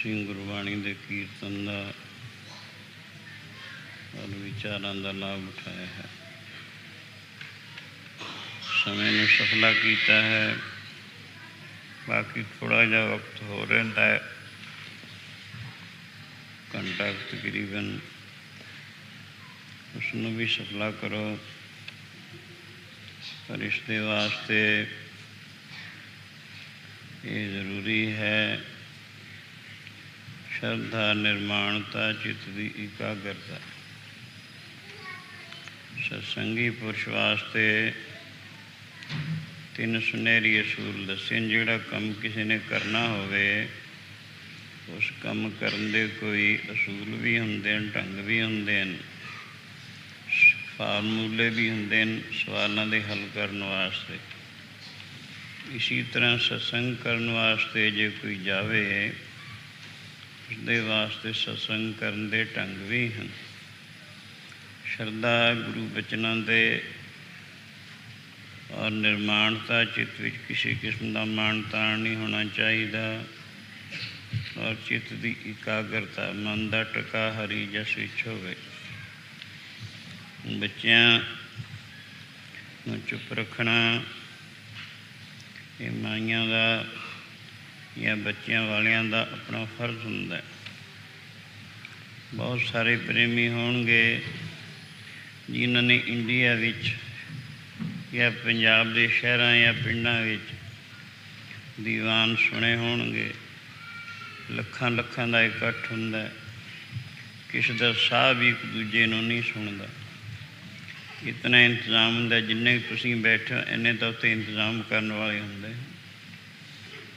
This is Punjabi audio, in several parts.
गुरबाणी के कीर्तन का और विचारों का लाभ उठाया है। समय ने सफला किया है। बाकी थोड़ा जा वक्त हो रहा है, घंटा तकरीबन, उसनों भी सफला करो। पर इसके वास्ते ये जरूरी है श्रद्धा, निर्माणता, चित्त की एकाग्रता। सत्संगी पुरुष वास्ते तीन सुनहरी असूल दसे। जोड़ा कम किसी ने करना होवे उस कम करन दे कोई असूल भी होंदे, ढंग भी होंदे, फार्मूले भी होंदे सवालों के हल करने वास्ते। इसी तरह सत्संग करने वास्ते जे कोई जावे उसके वास्ते सत्संग करने के ढंग भी हैं। श्रद्धा गुरु बचनों के और निर्माणता चित्त विच किसी किस्म का मानतान नहीं होना चाहिए और चित्त की एकाग्रता मन का टका हरी जस विच होवे। बच्चों नूं चुप रखना ये माइयां का या बच्चों वालियां का अपना फर्ज हुंदा है। बहुत सारे प्रेमी होणगे जिन्होंने इंडिया विच या पंजाब के शहरों या पिंडां विच दीवान सुने होणगे। लखां लखां का इकट्ठ हुंदा है, किसी का साह भी एक दूजे नूं नहीं सुनता। इतना इंतजाम होंगे जिन्ने तुसीं बैठे इन्ने तो उत्ते इंतजाम करने वाले होंगे।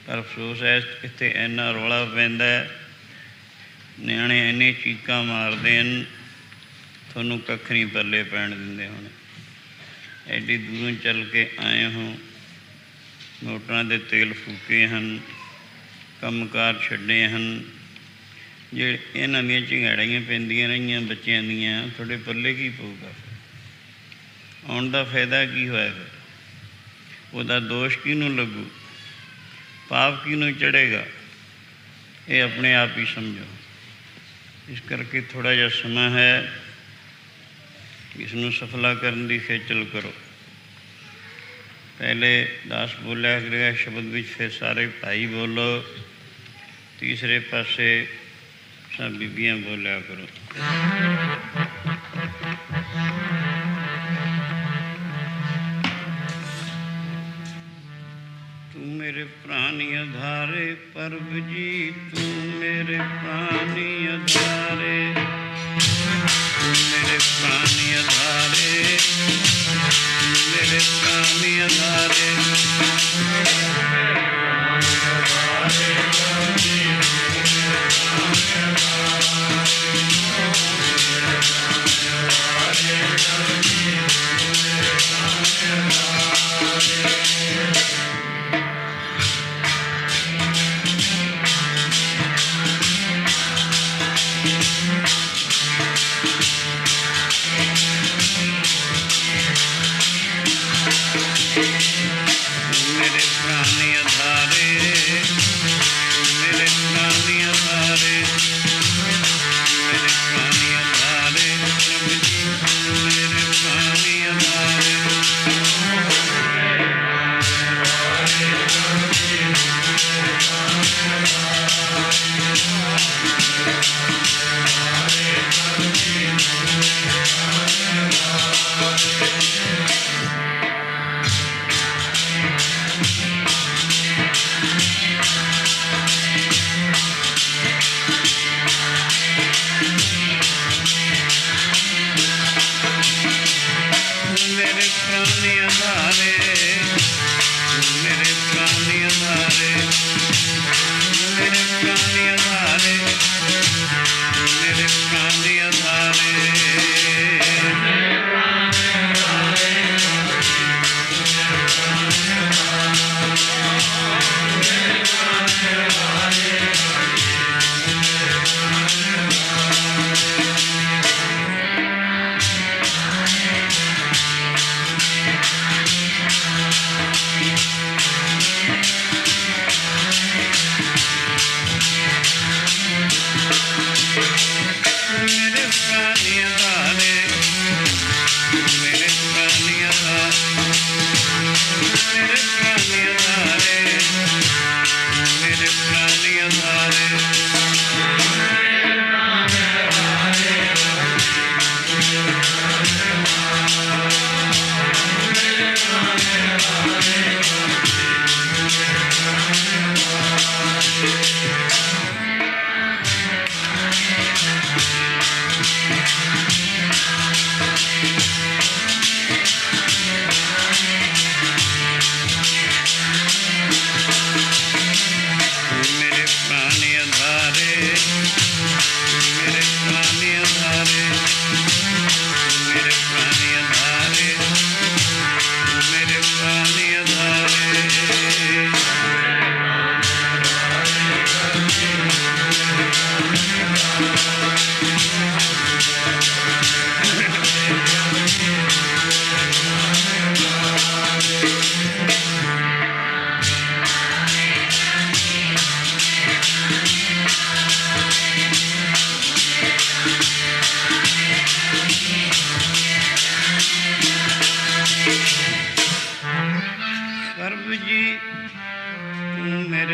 पर अफसोस है इत्थे इन्ना रौला पैंदा है, नियाणे इन्ने चीकां मारदे हैं, थोनू कख नहीं पल्ले पैण दिंदे। हुण एडी दूरों चल के आए हो, नोटां दे तेल फूके हैं, कंमकार छड्डे हैं, जे इन्हां दीयां झंगड़ाइयां पैंदियां रहियां बच्चों दीयां, थोड़े पल्ले की पऊगा? आउण दा फायदा की होया? फिर उहदा दोष किहनूं लगू, पाप किहनूं चढ़ेगा? ये अपने आप ही समझो। इस करके थोड़ा जिहा समा है, इसनूं सफला करने की खेचल करो। पहले दास बोलिया करेगा शब्द विच, फिर सारे भाई बोलो, तीसरे पासे सब बीबियां बोलिया करो। मेरे प्राणी आधारे परब जी, तू मेरे प्राणी आधारे, तू मेरे प्राणी आधारे, मेरे प्राणी आधारे। मेरे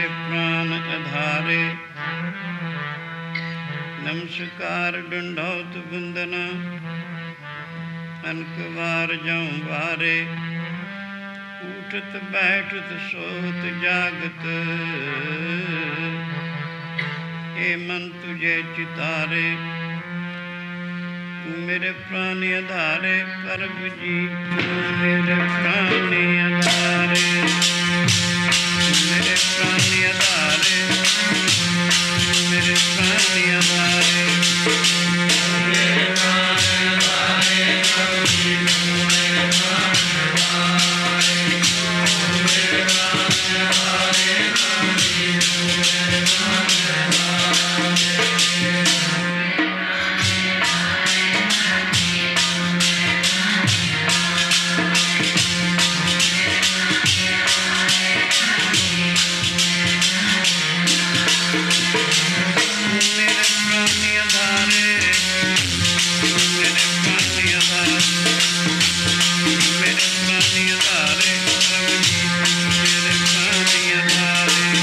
मेरे प्राण आधारे। नमस्कार डंडौत बंदना अनक बार जाऊं बारे। उठत बैठत सोत जागत हे मन तुझे चितारे। तू मेरे प्राण आधारे प्रभु जी, तू मेरे प्राण आधारे, मेरे प्राण आधारे, मेरे प्राण आधारे, मेरे प्राण आधारे प्रभु जी, मेरे प्राण आधारे,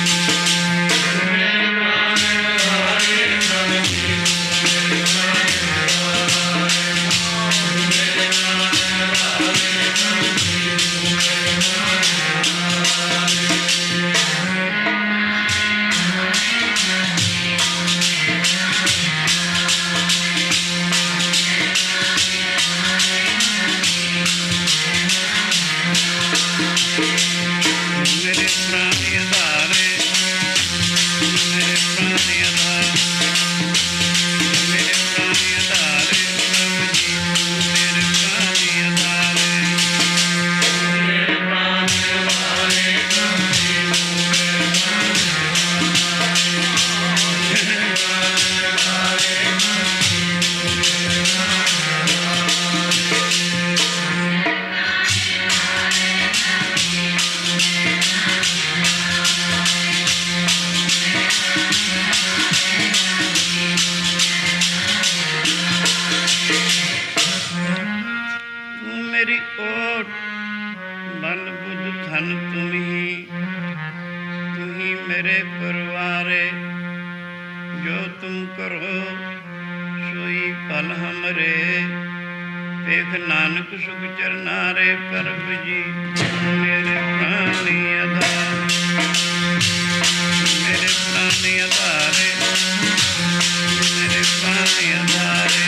मेरे प्राण आधारे प्रभु जी, मेरे प्राण आधारे।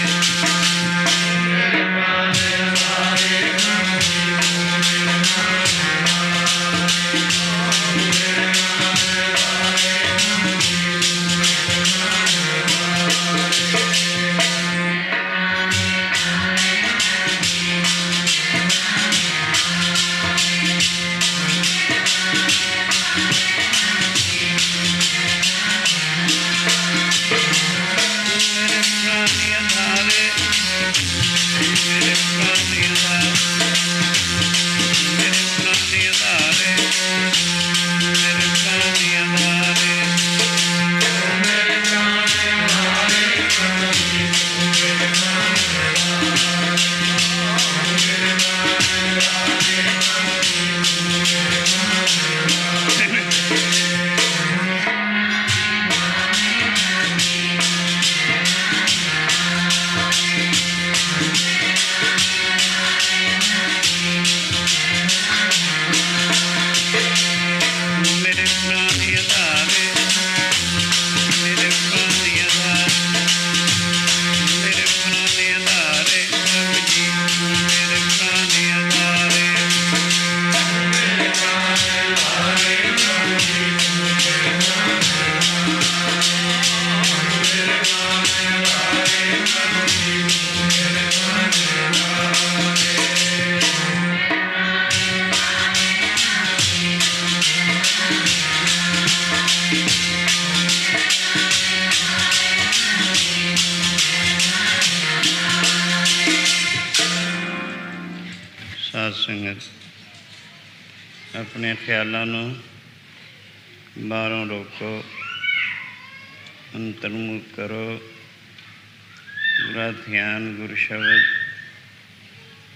ਸਾਧ ਸੰਗਤ ਆਪਣੇ ਖਿਆਲਾਂ ਨੂੰ ਬਾਹਰੋਂ ਰੋਕੋ, ਅੰਤਰਮੁਖ ਕਰੋ, ਪੂਰਾ ਧਿਆਨ ਗੁਰੂ ਸ਼ਬਦ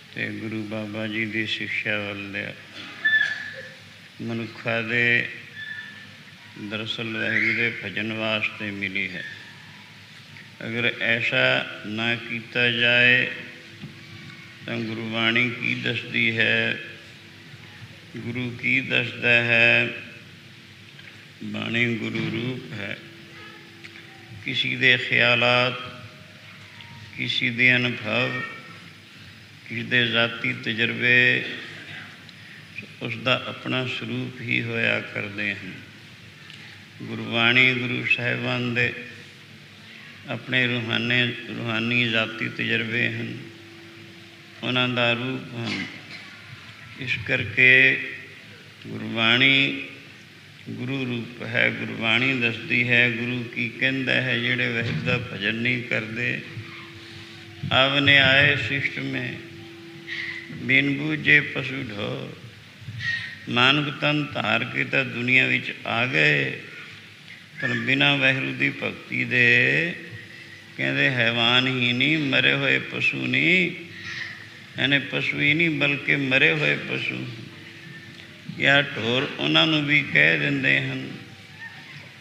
ਅਤੇ ਗੁਰੂ ਬਾਬਾ ਜੀ ਦੀ ਸਿੱਖਿਆ ਵੱਲ ਲਿਆ। ਮਨੁੱਖਾਂ ਦੇ दरअसल वाहिगुरू के भजन वास्ते मिली है। अगर ऐसा ना किया जाए तो गुरबाणी की दसदी है, गुरु की दसदा है, बाणी गुरु रूप है। किसी दे ख्यालात, किसी दे अनुभव, किसी दे जाती तजर्बे उसका अपना स्वरूप ही होया करते हैं। गुरबाणी गुरु साहिबान दे अपने रूहानी जाती तजर्बे हैं, उन्हां दा रूप हैं। इस करके गुरबाणी गुरु रूप है। गुरबाणी दसदी है गुरु की कहंदा है जिहड़े वाहिगुरू दा भजन नहीं करते। आवने आए शिष्ट में बिन बूझे पशु ढोर, नानक तन धार के तो दुनिया विच आ गए, पर बिना वाहिगुरू की भगती दे कहते हैवान ही नहीं, मरे हुए पशु नहीं, यानी पशु ही नहीं बल्कि मरे हुए पशु या ढोर उन्होंने भी कह देंदे हैं।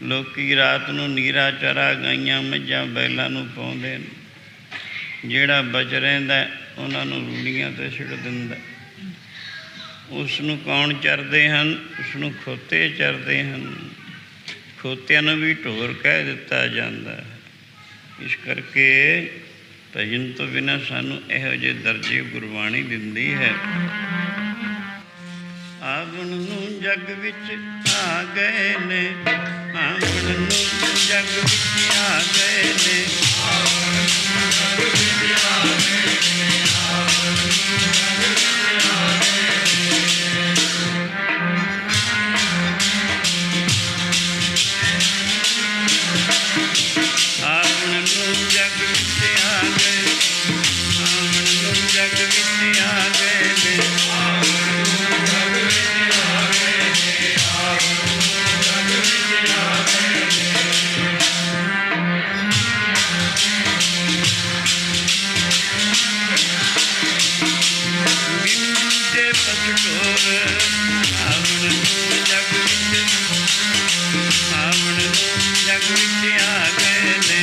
लोकी रात नूं नीरा चारा गाइयां मझां बैलां नूं पाउंदे ने, जिहड़ा बच रहिंदा उन्होंने रूड़ियां ते छिड़ दिंदा। उसनूं कौन चरदे हैं? उसनूं खोते चरदे हैं। खोतिਆਂ ਨੂੰ भी ढोर कह दिता जाता है। इस करके भजन तो बिना सानू इहो ਜਿਹੇ दर्जे गुरबाणी दिंदी है। आवण नूं जग विच आ गए ने, आवण नूं जग विच आ गए ने, आवण नूं जग विच आ गए ने, आवण नूं जग विच आ गए ने। आवण नूं जग विच आ गए, आवण नूं जग विच आ गए ने, आवण नूं जग विच आ गए ने, आवण नूं जग विच आ गए ने। बिन बूझे पशु ढोर, आवण नूं जग विच, आवण नूं जग विच आ गए ने।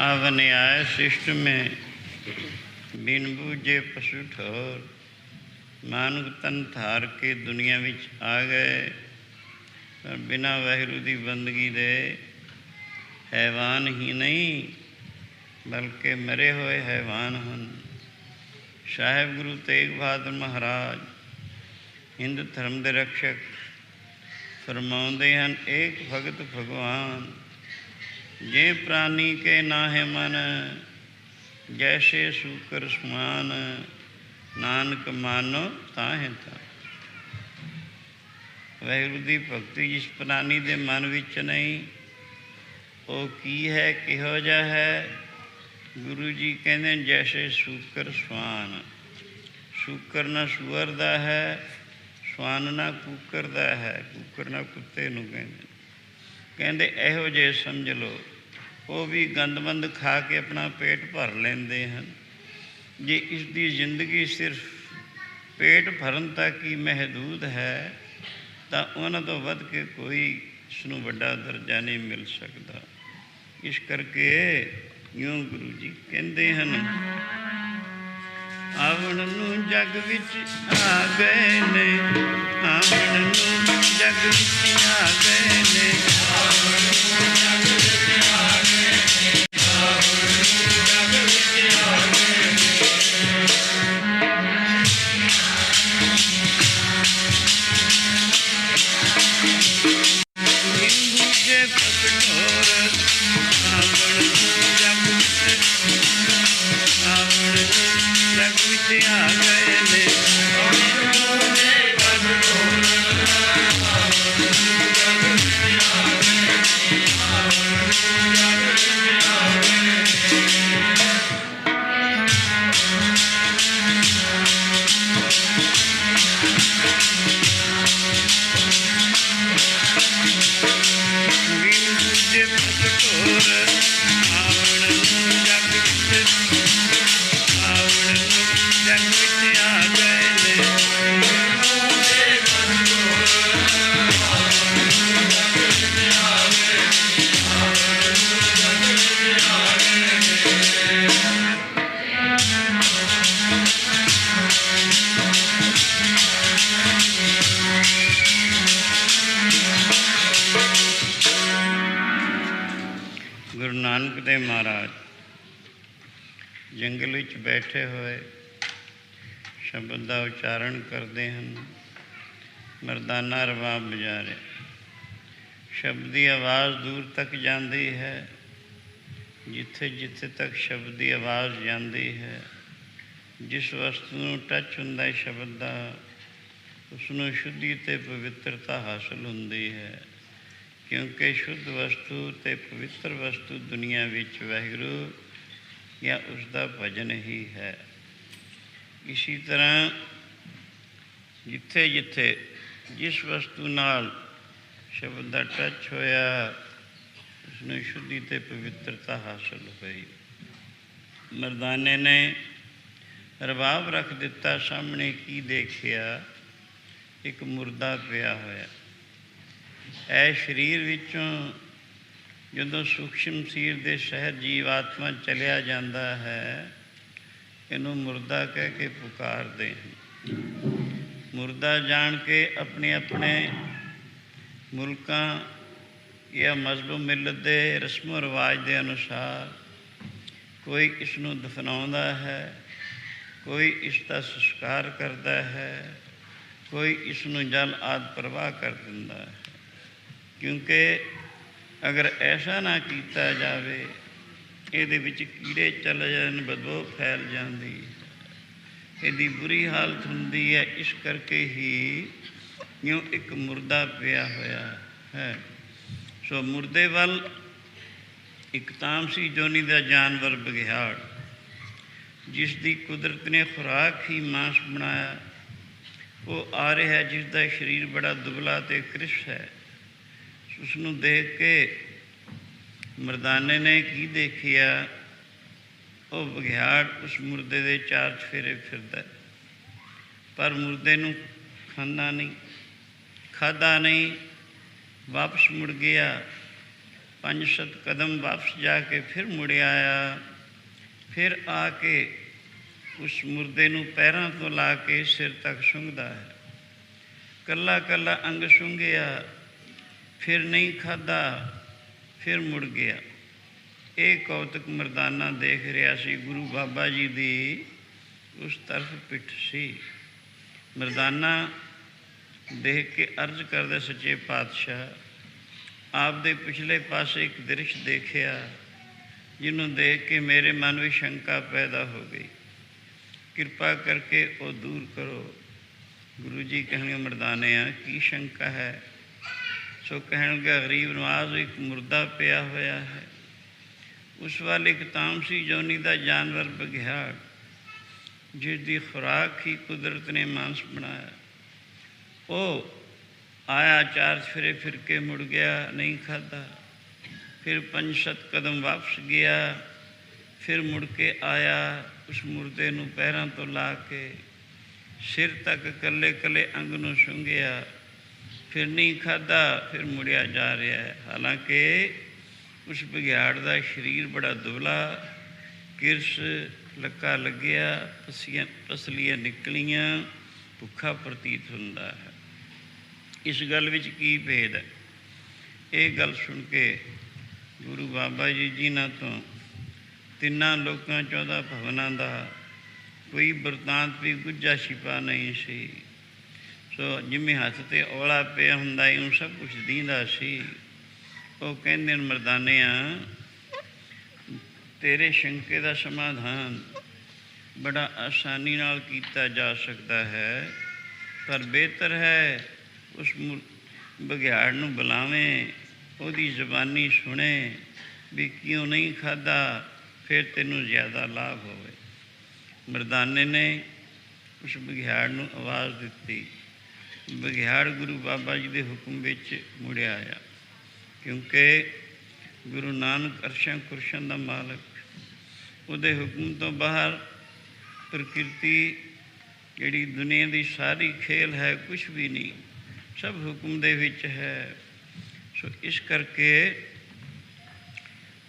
आवने आए शिष्ट में बिन बूझे पशु ठोर, मानुक तन थार के दुनिया विच आ गए, पर बिना वाहिगुरू की बंदगी दे हैवान ही नहीं बल्कि मरे हुए हैवान हैं। साहिब गुरु तेग बहादुर महाराज हिंद धर्म के रक्षक फरमाउंदे हैं, एक भगत भगवान जे प्राणी के नाहे मन, जैसे सूकर समान, नानक मानो ताहे ता। वाहिगुरू की भगती जिस प्राणी के मन विच नहीं, वो की है, किहो जिहा है? गुरु जी कहते जैसे सूकर सवान। सूकर ना सूअर दा है, सवान ना कूकर दा है, कूकर ना कुत्ते नूं कहते इहो जे समझ लो। वो भी गंदमंद खा के अपना पेट भर लेंदे हैं। जे इसकी जिंदगी सिर्फ पेट भरन तक ही महदूद है तो उन्हां तो वध के कोई इसनूं वड्डा दर्जा नहीं मिल सकता। इस करके यूं गुरु जी कहते हैं, आवण नूं जग विच आ गए ने, आवण नूं जग विच आ गए ने, आवण नूं जग विच आ गए ने, आवण नूं जग विच आ गए ने। महाराज जंगल विच बैठे हुए शब्द का उच्चारण करते हैं। मर्दाना रबाब बजा रहे, शब्द की आवाज़ दूर तक जाती है। जिथे जिथे तक शब्द की आवाज़ जाती है, जिस वस्तु में टच होंदा है शब्द का, उसनों शुद्धि ते पवित्रता हासिल होंदी है। क्योंकि शुद्ध वस्तु ते पवित्र वस्तु दुनिया विच वाहिगुरू या उसका भजन ही है। इसी तरह जिथे जिथे जिस वस्तु नाल शब्द का टच होया, उसने शुद्धि ते पवित्रता हासिल हुई। मर्दाने ने रबाब रख दिता, सामने की देखिया, एक मुर्दा पिया होया। ऐ शरीर विचों जदों सूक्ष्म शरीर के शहर जीव आत्मा चलिया जाता है, इनू मुर्दा कह के पुकारते हैं। मुर्दा जान के अपने अपने मुल्कां या मजहब मिलत के रस्मों रिवाज के अनुसार कोई इसनू दफनाउंदा है, कोई इसका संस्कार करता है, कोई इसनू जल आदि प्रवाह कर दिंदा है। क्योंकि अगर ऐसा ना किया जाए, ये कीड़े चल जान, बदबू फैल जाती है, यदी बुरी हालत होंदी है। इस करके ही यूँ एक मुर्दा पिया होया है। सो मुर्दे वाल एक तामसी जोनी का जानवर बघियाड़, जिसकी कुदरत ने खुराक ही मांस बनाया, वो आ रहा है, जिसका शरीर बड़ा दुबला ते कृश है। उसनू देख के मर्दाने ने की देखिया, वो बघियाड़ उस मुर्दे के चार चफेरे फिरदा, पर मुर्दे नू खांदा नहीं, खादा नहीं, वापस मुड़ गया। 5-7 कदम वापस जाके फिर मुड़ आया, फिर आके उस मुर्दे नू पैरों तो ला के सिर तक सूंघदा है। कला कला अंग सूंघिया, फिर नहीं खादा, फिर मुड़ गया। एक कौतक मर्दाना देख रहा सी। गुरु बाबा जी दी उस तरफ पिठ सी। मर्दाना देख के अर्ज करदे, सच्चे पातशाह, आप दे पिछले पासे एक दृश्य देखिया, जिन्हों देख के मेरे मन में शंका पैदा हो गई। कृपा करके वो दूर करो। गुरु जी कहने मर्दाने की शंका है? सो कहन लगा, गरीब नवाज एक मुर्दा पिया होया है, उस वाले एक तामसी जोनी का जानवर बघियाड़, जिसकी खुराक ही कुदरत ने मांस बनाया। वो आया, 4 चफेरे फिर के मुड़ गया, नहीं खादा, फिर 5-7 कदम वापस गया, फिर मुड़ के आया, उस मुर्दे नू पैरों तो ला के सिर तक कले कले अंग नू सूंघिया, फिर नहीं खादा, फिर मुड़िया जा रहा है। हालांकि उस बघियाड़ का शरीर बड़ा दुबला, किरस लक्का लग्या, पसलियाँ निकलियाँ, भुखा प्रतीत होंदा है। इस गल विच की भेद है? ये गल सुन के गुरु बाबा जी जिन्हां तो 3 लोकां 14 भवनां दा कोई बरतांत भी गुज्जा छिपा नहीं सी। सो जिमें हथ ते औला पिया हुंदा यूं सब कुछ दींदा सी। वो कहंदे मर्दाने, तेरे शंके का समाधान बड़ा आसानी नाल कीता जा सकता है, पर बेहतर है उस बघियाड़ नू बुलावें, ओदी जबानी सुने भी क्यों नहीं खादा, फिर तेनू ज़्यादा लाभ होवे। मर्दाने ने उस बघियाड़ नू आवाज़ दिती। बघियाड़ गुरु बाबा जी के हुक्म विच मुड़िया आया, क्योंकि गुरु नानक अरशां कुरशां दा मालक, उहदे हुक्म तो बाहर प्रकृति जिहड़ी दुनिया की सारी खेल है कुछ भी नहीं, सब हुक्म दे विच है। सो इस करके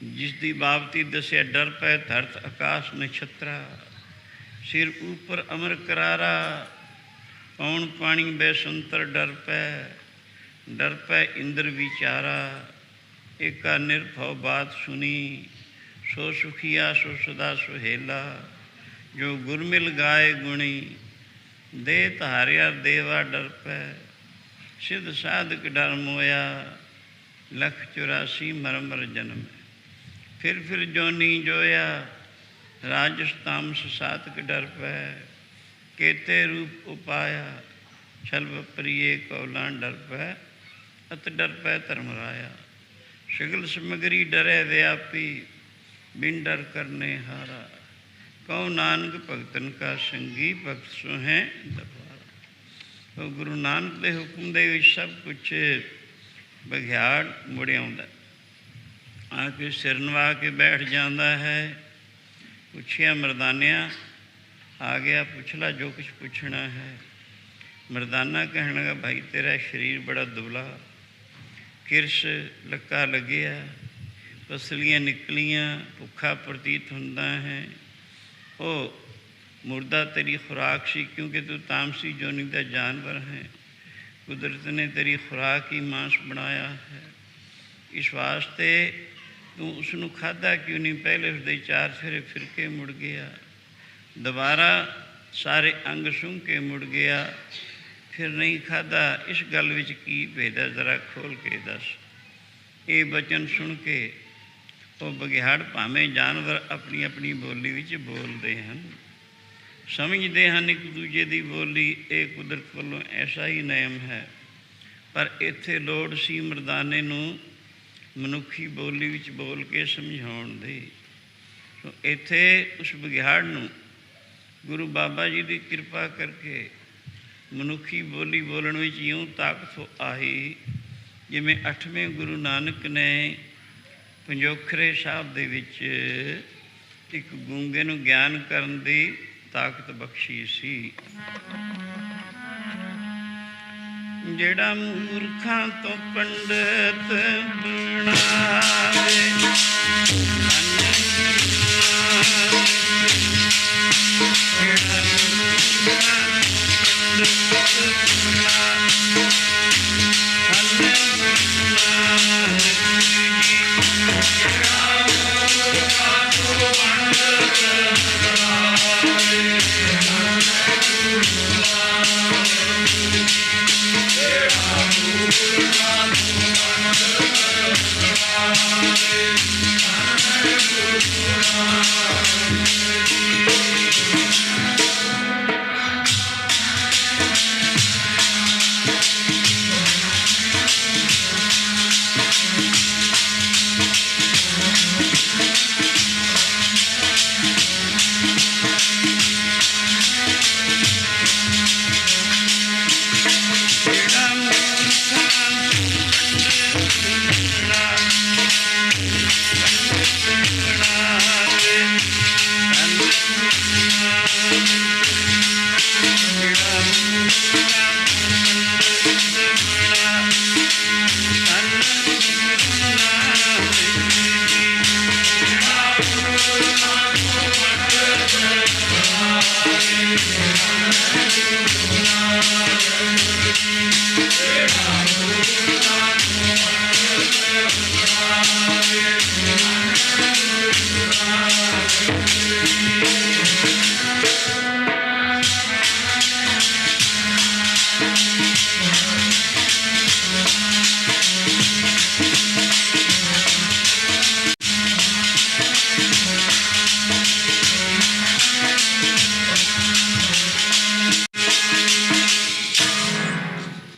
जिसकी बाबती दसिया, डर पै धरत आकाश नक्षत्रा, सिर ऊपर अमर करारा, पौन पानी बैसंतर डर पै इंद्र विचारा, एका निर्भव बात सुनी, सो सुखिया सो सदा सुहेला। जो गुरमिल गाए गुणी, दे धारिया देवा डर पै। सिद्ध साधक डर मोया, लख 84 मर मर जन्म। फिर जोनी जोया, राजस तामस सातक डर पै। केते रूप उपाया, छल प्रिय कौलां डर पै। अत डर पै धर्मराया। सगल समगरी डरै व्यापी, बिन डर करने हारा। कहो नानक भगतन का संगी, भगत सो है दरबारा। तो गुरु नानक के हुक्म दे सब कुछ बघियाड़ मुड़ आउंदा, आके सिर नवा के बैठ जाता है। पुछिया मरदानिया, आ गया पुछ ला जो कुछ पूछना है। मरदाना कहने लगा, भाई तेरा शरीर बड़ा दुबला, किरस लक्का लगिया, पसलियाँ निकलियाँ, भुखा प्रतीत होता है। ओ मुर्दा तेरी खुराक सी, क्योंकि तू तामसी जोनी का जानवर है। कुदरत ने तेरी खुराक ही मांस बनाया है। इस वास्ते तू उसनू खाधा क्यों नहीं? पहले उसके 4 फेरे फिर के मुड़ गया, दोबारा सारे अंग सूंघ के मुड़ गया, फिर नहीं खाधा। इस गल विच की भेद है, जरा खोल के दस। ये बचन सुन के वो बघियाड़ भावें जानवर अपनी अपनी बोली विच बोलते हैं, समझते हैं एक दूजे की बोली। ये कुदरत वालों ऐसा ही नियम है। पर इत्थे लोड़ सी मरदाने नू मनुखी बोली विच बोल के समझाउण दी। तो इत्थे उस बघियाड़ नू गुरु बाबा जी की कृपा करके मनुखी बोली बोलण विच यूँ ताकत आई, जिमें 8वें गुरु नानक ने पंजोखरे साहब दे विच एक गूंगे नू ज्ञान करन दी ताकत बख्शी सी। जेड़ा मूर्खां तो पंडित बनावे, जेड़ा मूर्खां तो पंडित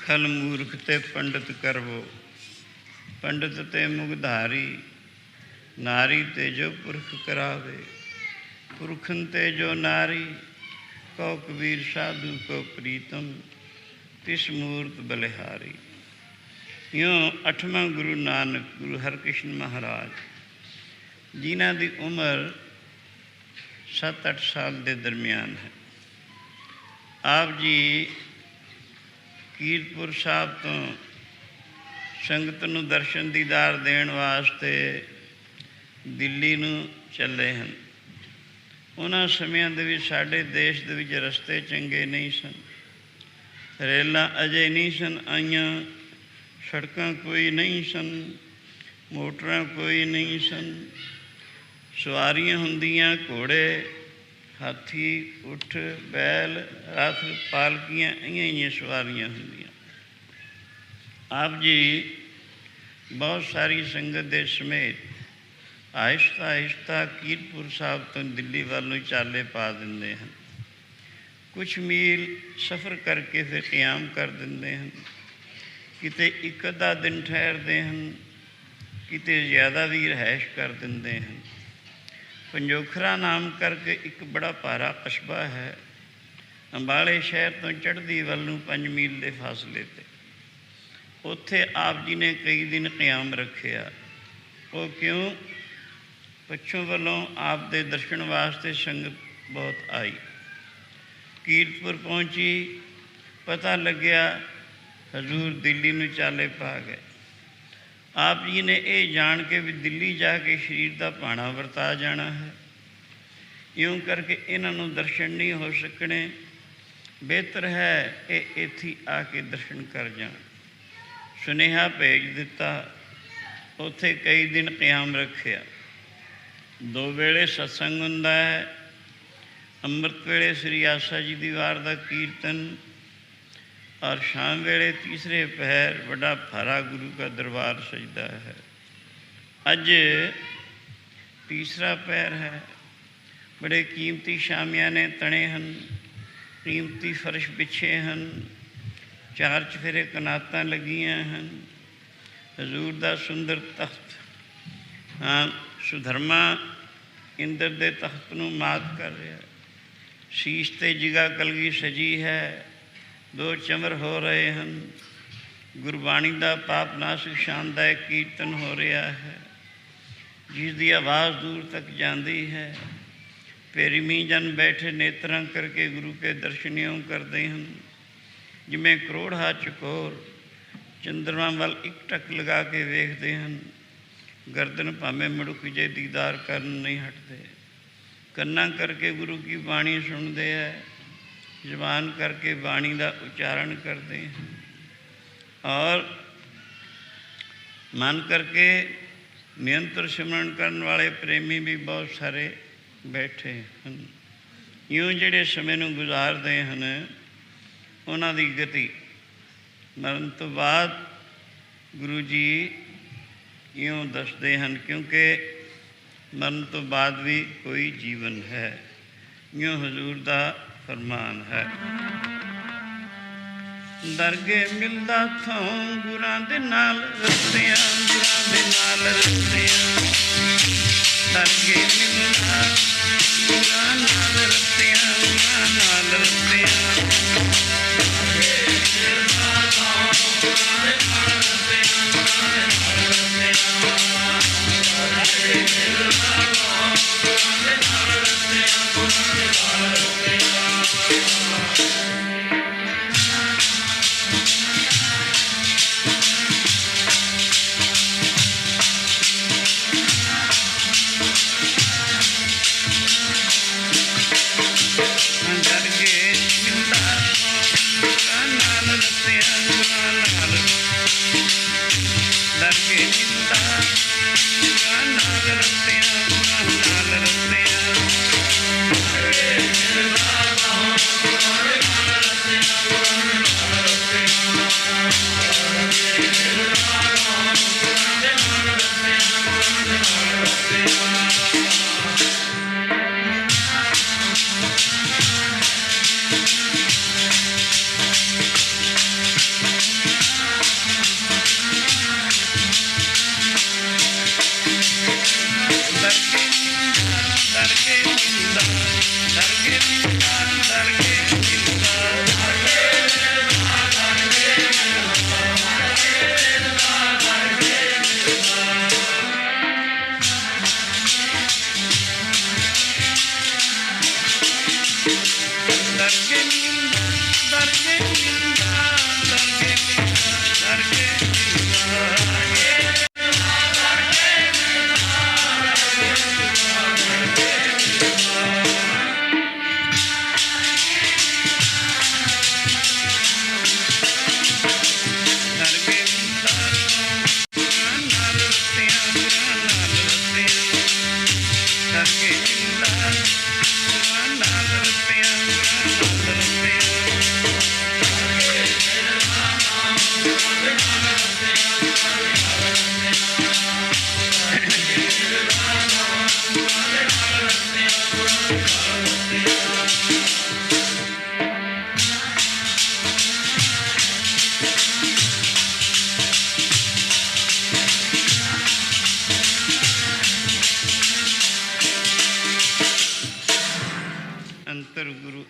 खल मूर्ख ते पंडित करवो, पंडित ते मुगधारी। नारी ते जो पुरख करावे, पुरखन ते जो नारी। कौ कबीर साधु को प्रीतम, तिस मूर्त बलिहारी। यूँ 8वां गुरु नानक गुरु हरकृष्ण महाराज जिन्हां दी उम्र 7-8 साल के दरमियान है। आप जी कीरतपुर साहब तो संगत नूं दर्शन दीदार देण वास्ते दिल्ली नूं चले हैं। उन्हां समयां दे विच साडे देश दे विच रस्ते चंगे नहीं सन, रेलां अजे नहीं सन आईयां, सड़कां कोई नहीं सन, मोटरां कोई नहीं सन। ਸਵਾਰੀਆਂ ਹੁੰਦੀਆਂ ਘੋੜੇ, ਹਾਥੀ, ਊਠ, ਬੈਲ, ਰਥ, ਪਾਲਕੀਆਂ, ਇਹੀਆਂ ਸਵਾਰੀਆਂ ਹੁੰਦੀਆਂ। ਆਪ ਜੀ ਬਹੁਤ ਸਾਰੀ ਸੰਗਤ ਦੇ ਸਮੇਤ ਆਹਿਸਤਾ ਆਹਿਸਤਾ ਕੀਰਤਪੁਰ ਸਾਹਿਬ ਤੋਂ ਦਿੱਲੀ ਵੱਲ ਨੂੰ ਚਾਲੇ ਪਾ ਦਿੰਦੇ ਹਨ। ਕੁਛ ਮੀਲ ਸਫ਼ਰ ਕਰਕੇ ਫਿਰ ਕਿਆਮ ਕਰ ਦਿੰਦੇ ਹਨ। ਕਿਤੇ ਇੱਕ ਅੱਧਾ ਦਿਨ ਠਹਿਰਦੇ ਹਨ, ਕਿਤੇ ਜ਼ਿਆਦਾ ਵੀ ਰਿਹਾਇਸ਼ ਕਰ ਦਿੰਦੇ ਹਨ। ਪੰਜੋਖਰਾ ਨਾਮ ਕਰਕੇ ਇੱਕ ਬੜਾ ਭਾਰਾ ਕਸਬਾ ਹੈ, ਅੰਬਾਲੇ ਸ਼ਹਿਰ ਤੋਂ ਚੜ੍ਹਦੀ ਵੱਲ ਨੂੰ 5 ਮੀਲ ਦੇ ਫਾਸਲੇ 'ਤੇ। ਉੱਥੇ ਆਪ ਜੀ ਨੇ ਕਈ ਦਿਨ ਕਿਆਮ ਰੱਖਿਆ। ਉਹ ਕਿਉਂ? ਪੱਛੋਂ ਵੱਲੋਂ ਆਪ ਦੇ ਦਰਸ਼ਨ ਵਾਸਤੇ ਸੰਗਤ ਬਹੁਤ ਆਈ। ਕੀਰਤਪੁਰ ਪਹੁੰਚੀ, ਪਤਾ ਲੱਗਿਆ ਹਜ਼ੂਰ ਦਿੱਲੀ ਨੂੰ ਚਾਲੇ ਪਾ ਗਏ। ਆਪ ਜੀ ਨੇ ਇਹ ਜਾਣ ਕੇ ਵੀ ਦਿੱਲੀ ਜਾ ਕੇ ਸਰੀਰ ਦਾ ਭਾਣਾ ਵਰਤਾ ਜਾਣਾ ਹੈ, ਇਉਂ ਕਰਕੇ ਇਹਨਾਂ ਨੂੰ ਦਰਸ਼ਨ ਨਹੀਂ ਹੋ ਸਕਣੇ। ਬਿਹਤਰ ਹੈ ਇਹ ਇੱਥੇ ਆ ਕੇ ਦਰਸ਼ਨ ਕਰ ਜਾਣ। ਸੁਨੇਹਾ ਭੇਜ ਦਿੱਤਾ। ਉੱਥੇ ਕਈ ਦਿਨ ਕਿਆਮ ਰੱਖਿਆ। 2 ਵੇਲੇ ਸਤਸੰਗ ਹੁੰਦਾ ਹੈ। ਅੰਮ੍ਰਿਤ ਵੇਲੇ ਸ੍ਰੀ ਆਸਾ ਜੀ ਦੀ ਵਾਰ ਦਾ ਕੀਰਤਨ, ਔਰ ਸ਼ਾਮ ਵੇਲੇ ਤੀਸਰੇ ਪਹਿਰ ਵੱਡਾ ਭਾਰਾ ਗੁਰੂ ਦਾ ਦਰਬਾਰ ਸਜਦਾ ਹੈ। ਅੱਜ ਤੀਸਰਾ ਪਹਿਰ ਹੈ। ਬੜੇ ਕੀਮਤੀ ਸ਼ਾਮਿਆਨੇ ਤਣੇ ਹਨ, ਕੀਮਤੀ ਫਰਸ਼ ਵਿਛੇ ਹਨ, 4 ਚੁਫੇਰੇ ਕਨਾਤਾਂ ਲੱਗੀਆਂ ਹਨ। ਹਜ਼ੂਰ ਦਾ ਸੁੰਦਰ ਤਖਤ ਸੁਧਰਮਾ ਇੰਦਰ ਦੇ ਤਖਤ ਨੂੰ ਮਾਤ ਕਰ ਰਿਹਾ। ਸ਼ੀਸ਼ 'ਤੇ ਜਿਗਾ ਕਲਗੀ ਸਜੀ ਹੈ। 2 ਚਮਰ ਹੋ ਰਹੇ ਹਨ। ਗੁਰਬਾਣੀ ਦਾ ਪਾਪ ਨਾਸਕ ਸ਼ਾਨਦਾਇਕ ਕੀਰਤਨ ਹੋ ਰਿਹਾ ਹੈ, ਜਿਸ ਦੀ ਆਵਾਜ਼ ਦੂਰ ਤੱਕ ਜਾਂਦੀ ਹੈ। ਪੇਰੀਮੀ ਜਨ ਬੈਠੇ ਨੇਤਰਾਂ ਕਰਕੇ ਗੁਰੂ ਕੇ ਦਰਸ਼ਨ ਇਉਂ ਕਰਦੇ ਹਨ ਜਿਵੇਂ ਕਰੋੜਾ ਚਕੋਰ ਚੰਦਰਮਾ ਵੱਲ ਇੱਕ ਟੱਕ ਲਗਾ ਕੇ ਵੇਖਦੇ ਹਨ। ਗਰਦਨ ਭਾਵੇਂ ਮੜੁੱਕ ਜੇ ਦੀਦਾਰ ਕਰਨ ਨਹੀਂ ਹਟਦੇ। ਕੰਨਾਂ ਕਰਕੇ ਗੁਰੂ ਕੀ ਬਾਣੀ ਸੁਣਦੇ ਹੈ, ਜ਼ਬਾਨ ਕਰਕੇ ਬਾਣੀ ਦਾ ਉਚਾਰਨ ਕਰਦੇ ਹਨ, ਔਰ ਮਨ ਕਰਕੇ ਨਿਰੰਤਰ ਸਿਮਰਨ ਕਰਨ ਵਾਲੇ ਪ੍ਰੇਮੀ ਵੀ ਬਹੁਤ ਸਾਰੇ ਬੈਠੇ ਹਨ। ਇਉਂ ਜਿਹੜੇ ਸਮੇਂ ਨੂੰ ਗੁਜ਼ਾਰਦੇ ਹਨ, ਉਹਨਾਂ ਦੀ ਗਤੀ ਮਰਨ ਤੋਂ ਬਾਅਦ ਗੁਰੂ ਜੀ ਇਉਂ ਦੱਸਦੇ ਹਨ, ਕਿਉਂਕਿ ਮਰਨ ਤੋਂ ਬਾਅਦ ਵੀ ਕੋਈ ਜੀਵਨ ਹੈ। ਇਉਂ ਹਜ਼ੂਰ ਦਾ ਫਰਮਾਨ ਹੈ। ਦਰਗੇ ਮਿਲਦਾ ਥੋਂ ਗੁਰਾਂ ਦੇ ਨਾਲ ਰਸਤਿਆਂ, ਗੁਰਾਂ ਦੇ ਨਾਲ ਰਸਤਿਆਂ। ਦਰਗੇ ਮਿਲਦਾ ਗੁਰਾਂ ਨਾਲ ਰਸਤਿਆਂ, ਗੁਰਾਂ ਨਾਲ ਰਸਤਿਆਂ। ਦਰਗੇ ਮਿਲਦਾ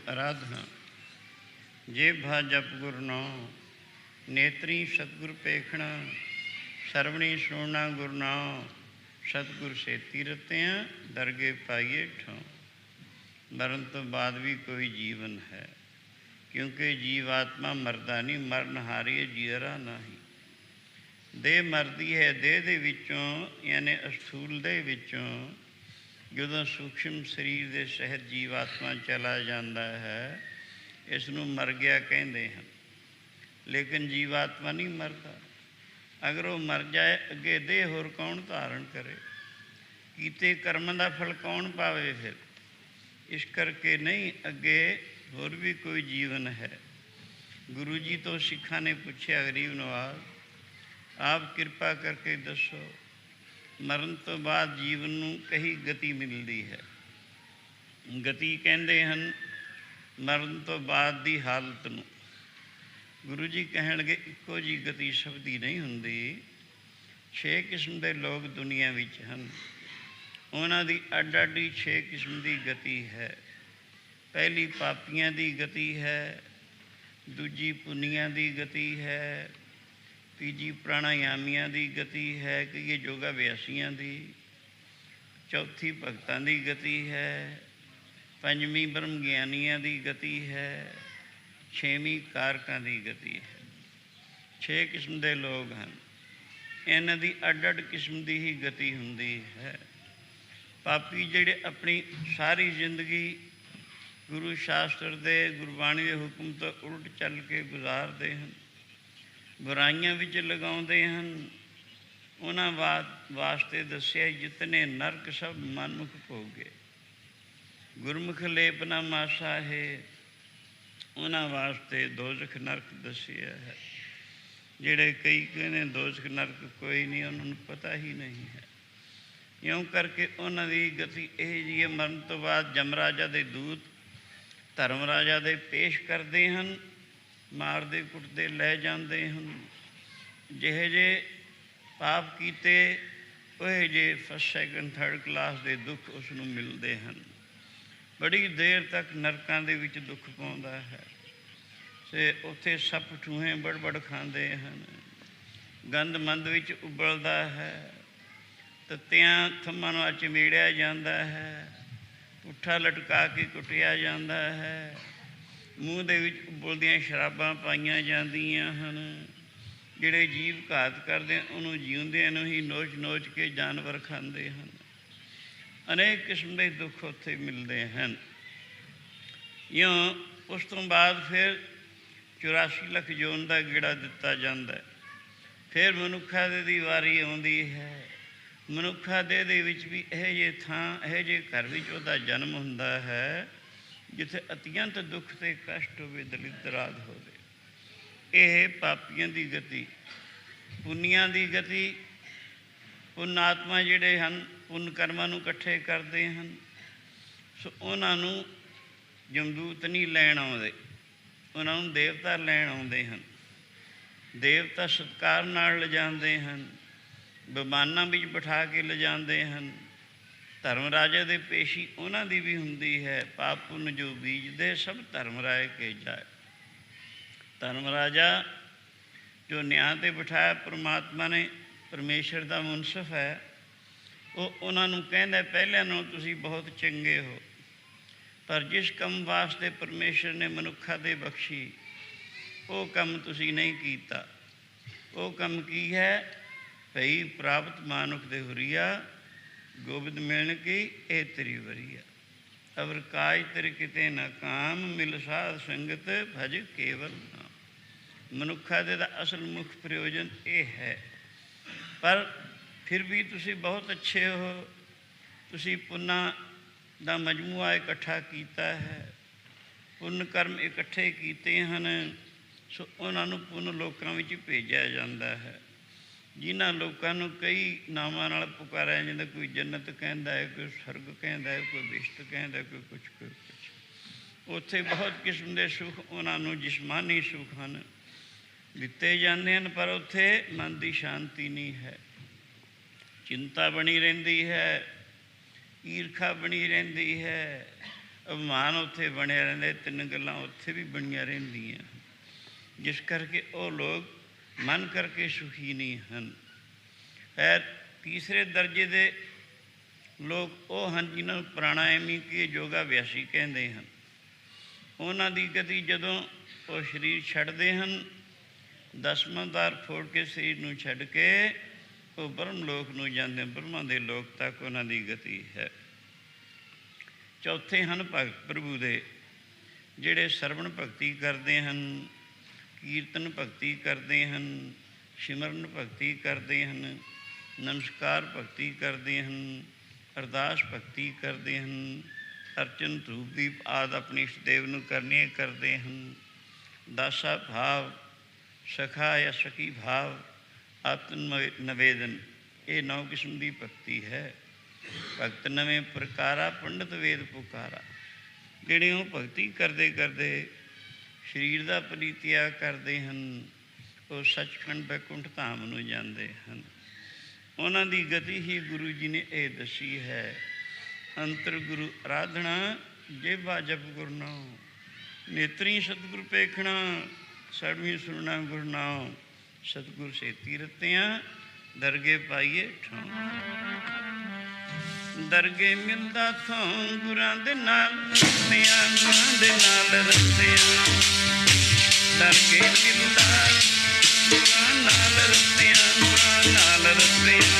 ਅਰਾਧਨਾ। ਜੇ ਭਾ ਜਪ ਗੁਰ ਨਾਮ, ਨੇਤਰੀ ਸਤਿਗੁਰ ਪੇਖਣਾ। ਸਰਵਣੀ ਸੁਣਨਾ ਗੁਰ ਨਾਮ, ਸਤਿਗੁਰ ਸੇਤੀ ਰਤਿਆਂ। ਦਰਗੇ ਪਾਈਏ ਠਾਂ। ਮਰਨ ਤੋਂ ਬਾਅਦ ਵੀ ਕੋਈ ਜੀਵਨ ਹੈ, ਕਿਉਂਕਿ ਜੀਵ ਆਤਮਾ ਮਰਦਾ ਨਹੀਂ, ਮਰਨ ਹਾਰੀਏ ਜੀਅਰਾ ਨਹੀਂ। ਦੇਹ ਮਰਦੀ ਹੈ, ਦੇਹ ਦੇ ਵਿੱਚੋਂ ਯਾਨੀ ਅਸਥੂਲ ਦੇ ਵਿੱਚੋਂ ਜਦੋਂ ਸੂਖਸ਼ਮ ਸਰੀਰ ਦੇ ਸਹਿਤ ਜੀਵ ਆਤਮਾ ਚਲਾ ਜਾਂਦਾ ਹੈ, ਇਸ ਨੂੰ ਮਰ ਗਿਆ ਕਹਿੰਦੇ ਹਨ। ਲੇਕਿਨ ਜੀਵ ਆਤਮਾ ਨਹੀਂ ਮਰਦਾ। ਅਗਰ ਉਹ ਮਰ ਜਾਏ, ਅੱਗੇ ਦੇਹ ਹੋਰ ਕੌਣ ਧਾਰਨ ਕਰੇ? ਕੀਤੇ ਕਰਮਾਂ ਦਾ ਫਲ ਕੌਣ ਪਾਵੇ ਫਿਰ? ਇਸ ਕਰਕੇ ਨਹੀਂ, ਅੱਗੇ ਹੋਰ ਵੀ ਕੋਈ ਜੀਵਨ ਹੈ। ਗੁਰੂ ਜੀ ਤੋਂ ਸਿੱਖਾਂ ਨੇ ਪੁੱਛਿਆ, ਗਰੀਬ ਨਵਾਜ਼ ਆਪ ਕਿਰਪਾ ਕਰਕੇ ਦੱਸੋ, ਮਰਨ ਤੋਂ ਬਾਅਦ ਜੀਵਨ ਨੂੰ ਕਹੀ ਗਤੀ ਮਿਲਦੀ ਹੈ? ਗਤੀ ਕਹਿੰਦੇ ਹਨ ਮਰਨ ਤੋਂ ਬਾਅਦ ਦੀ ਹਾਲਤ ਨੂੰ। ਗੁਰੂ ਜੀ ਕਹਿਣਗੇ ਇੱਕੋ ਜਿਹੀ ਗਤੀ ਸਭ ਦੀ ਨਹੀਂ ਹੁੰਦੀ। 6 ਕਿਸਮ ਦੇ ਲੋਕ ਦੁਨੀਆ ਵਿੱਚ ਹਨ, ਉਹਨਾਂ ਦੀ ਅੱਡ ਅੱਡ 6 ਕਿਸਮ ਦੀ ਗਤੀ ਹੈ। ਪਹਿਲੀ ਪਾਪੀਆਂ ਦੀ ਗਤੀ ਹੈ, ਦੂਜੀ ਪੁੰਨੀਆਂ ਦੀ ਗਤੀ ਹੈ, ਤੀਜੀ ਪ੍ਰਾਣਾਯਾਮੀਆਂ ਦੀ ਗਤੀ ਹੈ ਕਿ ਇਹ ਯੋਗਾ ਅਭਿਆਸੀਆਂ ਦੀ, ਚੌਥੀ ਭਗਤਾਂ ਦੀ ਗਤੀ ਹੈ, ਪੰਜਵੀਂ ਬ੍ਰਹਮ ਗਿਆਨੀਆਂ ਦੀ ਗਤੀ ਹੈ, 6ਵੀਂ ਕਾਰਕਾਂ ਦੀ ਗਤੀ ਹੈ। 6 ਕਿਸਮ ਦੇ ਲੋਕ ਹਨ, ਇਹਨਾਂ ਦੀ ਅੱਡ ਅੱਡ ਕਿਸਮ ਦੀ ਹੀ ਗਤੀ ਹੁੰਦੀ ਹੈ। ਪਾਪੀ ਜਿਹੜੇ ਆਪਣੀ ਸਾਰੀ ਜ਼ਿੰਦਗੀ ਗੁਰੂ ਸ਼ਾਸਤਰ ਦੇ, ਗੁਰਬਾਣੀ ਦੇ ਹੁਕਮ ਤੋਂ ਉਲਟ ਚੱਲ ਕੇ ਗੁਜ਼ਾਰਦੇ ਹਨ, ਬੁਰਾਈਆਂ ਵਿੱਚ ਲਗਾਉਂਦੇ ਹਨ, ਉਹਨਾਂ ਵਾਸਤੇ ਦੱਸਿਆ ਜਿਤਨੇ ਨਰਕ ਸਭ ਮਨਮੁਖ ਭੋਗੇ। ਗੁਰਮੁਖ ਲੇਪ ਨਾ ਮਾਸਾ ਹੈ, ਉਹਨਾਂ ਵਾਸਤੇ ਦੋਜ਼ਖ ਨਰਕ ਦੱਸਿਆ ਹੈ। ਜਿਹੜੇ ਕਈ ਕਹਿੰਦੇ ਦੋਜ਼ਖ ਨਰਕ ਕੋਈ ਨਹੀਂ, ਉਹਨਾਂ ਨੂੰ ਪਤਾ ਹੀ ਨਹੀਂ ਹੈ। ਇਉਂ ਕਰਕੇ ਉਹਨਾਂ ਦੀ ਗਤੀ ਇਹ ਜਿਹੀ ਹੈ, ਮਰਨ ਤੋਂ ਬਾਅਦ ਜਮਰਾਜਾ ਦੇ ਦੂਤ ਧਰਮ ਰਾਜਾ ਦੇ ਪੇਸ਼ ਕਰਦੇ ਹਨ, ਮਾਰਦੇ ਕੁੱਟਦੇ ਲੈ ਜਾਂਦੇ ਹਨ। ਜਿਹੇ ਜਿਹੇ ਪਾਪ ਕੀਤੇ ਉਹੇ ਜਿਹੇ ਫਸਟ ਸੈਕਿੰਡ ਥਰਡ ਕਲਾਸ ਦੇ ਦੁੱਖ ਉਸ ਨੂੰ ਮਿਲਦੇ ਹਨ। ਬੜੀ ਦੇਰ ਤੱਕ ਨਰਕਾਂ ਦੇ ਵਿੱਚ ਦੁੱਖ ਪਾਉਂਦਾ ਹੈ ਤੇ ਉੱਥੇ ਸੱਪ ਠੂਹੇ ਬੜਬੜ ਖਾਂਦੇ ਹਨ, ਗੰਦ ਮੰਦ ਵਿੱਚ ਉਬਲਦਾ ਹੈ, ਤੱਤਿਆਂ ਥੰਮਾਂ ਨਾਲ ਚਮੇੜਿਆ ਜਾਂਦਾ ਹੈ, ਪੁੱਠਾ ਲਟਕਾ ਕੇ ਕੁੱਟਿਆ ਜਾਂਦਾ ਹੈ, ਮੂੰਹ ਦੇ ਵਿੱਚ ਉਬਲਦੀਆਂ ਸ਼ਰਾਬਾਂ ਪਾਈਆਂ ਜਾਂਦੀਆਂ ਹਨ। ਜਿਹੜੇ ਜੀਵ ਘਾਤ ਕਰਦੇ ਉਹਨੂੰ ਜਿਉਂਦਿਆਂ ਨੂੰ ਹੀ ਨੋਚ ਨੋਚ ਕੇ ਜਾਨਵਰ ਖਾਂਦੇ ਹਨ। ਅਨੇਕ ਕਿਸਮ ਦੇ ਦੁੱਖ ਉੱਥੇ ਮਿਲਦੇ ਹਨ। ਇਉਂ ਉਸ ਤੋਂ ਬਾਅਦ ਫਿਰ 84 ਲੱਖ ਜੂਨ ਦਾ ਗੇੜਾ ਦਿੱਤਾ ਜਾਂਦਾ। ਫਿਰ ਮਨੁੱਖਾ ਦੇ ਦੀ ਵਾਰੀ ਆਉਂਦੀ ਹੈ। ਮਨੁੱਖਾ ਦੇਹ ਦੇ ਵਿੱਚ ਵੀ ਇਹੋ ਜਿਹੇ ਥਾਂ, ਇਹੋ ਜਿਹੇ ਘਰ ਵਿੱਚ ਉਹਦਾ ਜਨਮ ਹੁੰਦਾ ਹੈ ਜਿੱਥੇ ਅਤਿਅੰਤ ਦੁੱਖ ਅਤੇ ਕਸ਼ਟ ਹੋਵੇ, ਦਲਿਦਰਾਦ ਹੋਵੇ। ਇਹ ਪਾਪੀਆਂ ਦੀ ਗਤੀ। ਪੁੰਨੀਆਂ ਦੀ ਗਤੀ, ਪੁੰਨ ਆਤਮਾ ਜਿਹੜੇ ਹਨ ਪੁੰਨ ਕਰਮਾਂ ਨੂੰ ਇਕੱਠੇ ਕਰਦੇ ਹਨ, ਸੋ ਉਹਨਾਂ ਨੂੰ ਜਮਦੂਤ ਨਹੀਂ ਲੈਣ ਆਉਂਦੇ, ਉਹਨਾਂ ਨੂੰ ਦੇਵਤਾ ਲੈਣ ਆਉਂਦੇ ਹਨ। ਦੇਵਤਾ ਸਤਿਕਾਰ ਨਾਲ ਲਿਜਾਂਦੇ ਹਨ, ਵਿਮਾਨਾਂ ਵਿੱਚ ਬਿਠਾ ਕੇ ਲਿਜਾਂਦੇ ਹਨ। ਧਰਮ ਰਾਜੇ ਦੇ ਪੇਸ਼ੀ ਉਹਨਾਂ ਦੀ ਵੀ ਹੁੰਦੀ ਹੈ। ਪਾਪ ਪੁੰਨ ਜੋ ਬੀਜਦੇ ਸਭ ਧਰਮ ਰਾਏ ਕੇ ਜਾਏ। ਧਰਮ ਰਾਜਾ ਜੋ ਨਿਆਂ 'ਤੇ ਬਿਠਾਇਆ ਪਰਮਾਤਮਾ ਨੇ, ਪਰਮੇਸ਼ਰ ਦਾ ਮੁਨਸਫ ਹੈ, ਉਹ ਉਹਨਾਂ ਨੂੰ ਕਹਿੰਦਾ ਪਹਿਲਿਆਂ ਨਾਲੋਂ ਤੁਸੀਂ ਬਹੁਤ ਚੰਗੇ ਹੋ, ਪਰ ਜਿਸ ਕੰਮ ਵਾਸਤੇ ਪਰਮੇਸ਼ਰ ਨੇ ਮਨੁੱਖਾਂ ਦੇ ਬਖਸ਼ੀ ਉਹ ਕੰਮ ਤੁਸੀਂ ਨਹੀਂ ਕੀਤਾ। ਉਹ ਕੰਮ ਕੀ ਹੈ? ਭਈ ਪ੍ਰਾਪਤ ਮਾਨੁਖ ਦੇ ਹੁਰੀਆ, ਗੋਬਿੰਦ ਮਿਲਣ ਕੀ ਇਹ ਤੇਰੀ ਵਰੀਆ। ਅਵਰ ਕਾਜ ਤੇਰੇ ਕਿਤੇ ਨਾ ਕਾਮ, ਮਿਲ ਸਾਧ ਸੰਗਤ ਭਜ ਕੇਵਲ ਨਾਮ। ਮਨੁੱਖਾਂ ਦੇ ਦਾ ਅਸਲ ਮੁੱਖ ਪ੍ਰਯੋਜਨ ਇਹ ਹੈ। ਪਰ ਫਿਰ ਵੀ ਤੁਸੀਂ ਬਹੁਤ ਅੱਛੇ ਹੋ, ਤੁਸੀਂ ਪੁੰਨਾਂ ਦਾ ਮਜਮੂਆ ਇਕੱਠਾ ਕੀਤਾ ਹੈ, ਪੁੰਨ ਕਰਮ ਇਕੱਠੇ ਕੀਤੇ ਹਨ, ਸੋ ਉਹਨਾਂ ਨੂੰ ਪੁੰਨ ਲੋਕਾਂ ਵਿੱਚ ਭੇਜਿਆ ਜਾਂਦਾ ਹੈ। ਜਿਨ੍ਹਾਂ ਲੋਕਾਂ ਨੂੰ ਕਈ ਨਾਵਾਂ ਨਾਲ ਪੁਕਾਰਿਆ ਜਾਂਦਾ, ਕੋਈ ਜੰਨਤ ਕਹਿੰਦਾ ਹੈ, ਕੋਈ ਸਰਗ ਕਹਿੰਦਾ ਹੈ, ਕੋਈ ਬਿਸ਼ਤ ਕਹਿੰਦਾ, ਕੋਈ ਕੁਛ ਕੋਈ ਕੁਛ। ਉੱਥੇ ਬਹੁਤ ਕਿਸਮ ਦੇ ਸੁੱਖ ਉਹਨਾਂ ਨੂੰ ਜਿਸਮਾਨੀ ਸੁੱਖ ਹਨ, ਦਿੱਤੇ ਜਾਂਦੇ ਹਨ, ਪਰ ਉੱਥੇ ਮਨ ਦੀ ਸ਼ਾਂਤੀ ਨਹੀਂ ਹੈ। ਚਿੰਤਾ ਬਣੀ ਰਹਿੰਦੀ ਹੈ, ਈਰਖਾ ਬਣੀ ਰਹਿੰਦੀ ਹੈ, ਅਭਿਮਾਨ ਉੱਥੇ ਬਣਿਆ ਰਹਿੰਦਾ, ਤਿੰਨ ਗੱਲਾਂ ਉੱਥੇ ਵੀ ਬਣੀਆਂ ਰਹਿੰਦੀਆਂ, ਜਿਸ ਕਰਕੇ ਉਹ ਲੋਕ ਮਨ ਕਰਕੇ ਸੁਖੀ ਨਹੀਂ ਹਨ। ਹੈ ਤੀਸਰੇ ਦਰਜੇ ਦੇ ਲੋਕ ਉਹ ਹਨ ਜਿਨ੍ਹਾਂ ਨੂੰ ਪ੍ਰਾਣਾਯਾਮੀ ਕਿ ਯੋਗਾ ਅਭਿਆਸੀ ਕਹਿੰਦੇ ਹਨ। ਉਹਨਾਂ ਦੀ ਗਤੀ ਜਦੋਂ ਉਹ ਸਰੀਰ ਛੱਡਦੇ ਹਨ, ਦਸਵਾਂ ਦਾਰ ਫੋੜ ਕੇ ਸਰੀਰ ਨੂੰ ਛੱਡ ਕੇ ਉਹ ਬ੍ਰਹਮ ਲੋਕ ਨੂੰ ਜਾਂਦੇ, ਬ੍ਰਹਮਾਂ ਦੇ ਲੋਕ ਤੱਕ ਉਹਨਾਂ ਦੀ ਗਤੀ ਹੈ। ਚੌਥੇ ਹਨ ਭਗਤ ਪ੍ਰਭੂ ਦੇ, ਜਿਹੜੇ ਸਰਵਣ ਭਗਤੀ ਕਰਦੇ ਹਨ, ਕੀਰਤਨ ਭਗਤੀ ਕਰਦੇ ਹਨ, ਸਿਮਰਨ ਭਗਤੀ ਕਰਦੇ ਹਨ, ਨਮਸਕਾਰ ਭਗਤੀ ਕਰਦੇ ਹਨ, ਅਰਦਾਸ ਭਗਤੀ ਕਰਦੇ ਹਨ, ਅਰਚਨ ਧੂਪ ਦੀਪ ਆਦਿ ਆਪਣੀ ਇਸ਼ਟਦੇਵ ਨੂੰ ਕਰਨੀਆਂ ਕਰਦੇ ਹਨ। ਦਾਸਾ ਭਾਵ, ਸਖਾ ਜਾਂ ਸਖੀ ਭਾਵ, ਆਤਮ ਨਿਵੇਦਨ, ਇਹ 9 ਕਿਸਮ ਦੀ ਭਗਤੀ ਹੈ। ਭਗਤ ਨਵੇਂ ਪ੍ਰਕਾਰਾ ਪੰਡਤ ਵੇਦ ਪੁਕਾਰਾ, ਜਿਹੜੇ ਉਹ ਭਗਤੀ ਕਰਦੇ ਕਰਦੇ ਸਰੀਰ ਦਾ ਪਰਿਤਿਆਗ ਕਰਦੇ ਹਨ, ਉਹ ਸੱਚਖੰਡ ਬੈਕੁੰਠ ਧਾਮ ਨੂੰ ਜਾਂਦੇ ਹਨ। ਉਹਨਾਂ ਦੀ ਗਤੀ ਹੀ ਗੁਰੂ ਜੀ ਨੇ ਇਹ ਦੱਸੀ ਹੈ। ਅੰਤਰ ਗੁਰੂ ਆਰਾਧਨਾ, ਜੇਬਾ ਜਪ ਗੁਰ ਨਾਮ, ਨੇਤਰੀ ਸਤਿਗੁਰ ਪੇਖਣਾ, ਸੜਵੀਂ ਸੁਣਨਾ ਗੁਰ ਨਾਮ, ਸਤਿਗੁਰ ਸੇਤੀ ਰਤਿਆਂ, ਦਰਗੇ ਪਾਈਏ ਠਾਂ। ਦਰਗੇ ਮਿਲਦਾ ਥਾਂ ਗੁਰਾਂ ਦੇ ਨਾਲ ਰਸਤਿਆਂ, ਗੁਰਾਂ ਦੇ ਨਾਲ ਰਸਤਿਆਂ, ਦਰਗੇ ਮਿਲਦਾ ਗੁਰਾਂ ਨਾਲ ਰਸਤਿਆਂ, ਗੁਰਾਂ ਨਾਲ ਰਸਤਿਆਂ।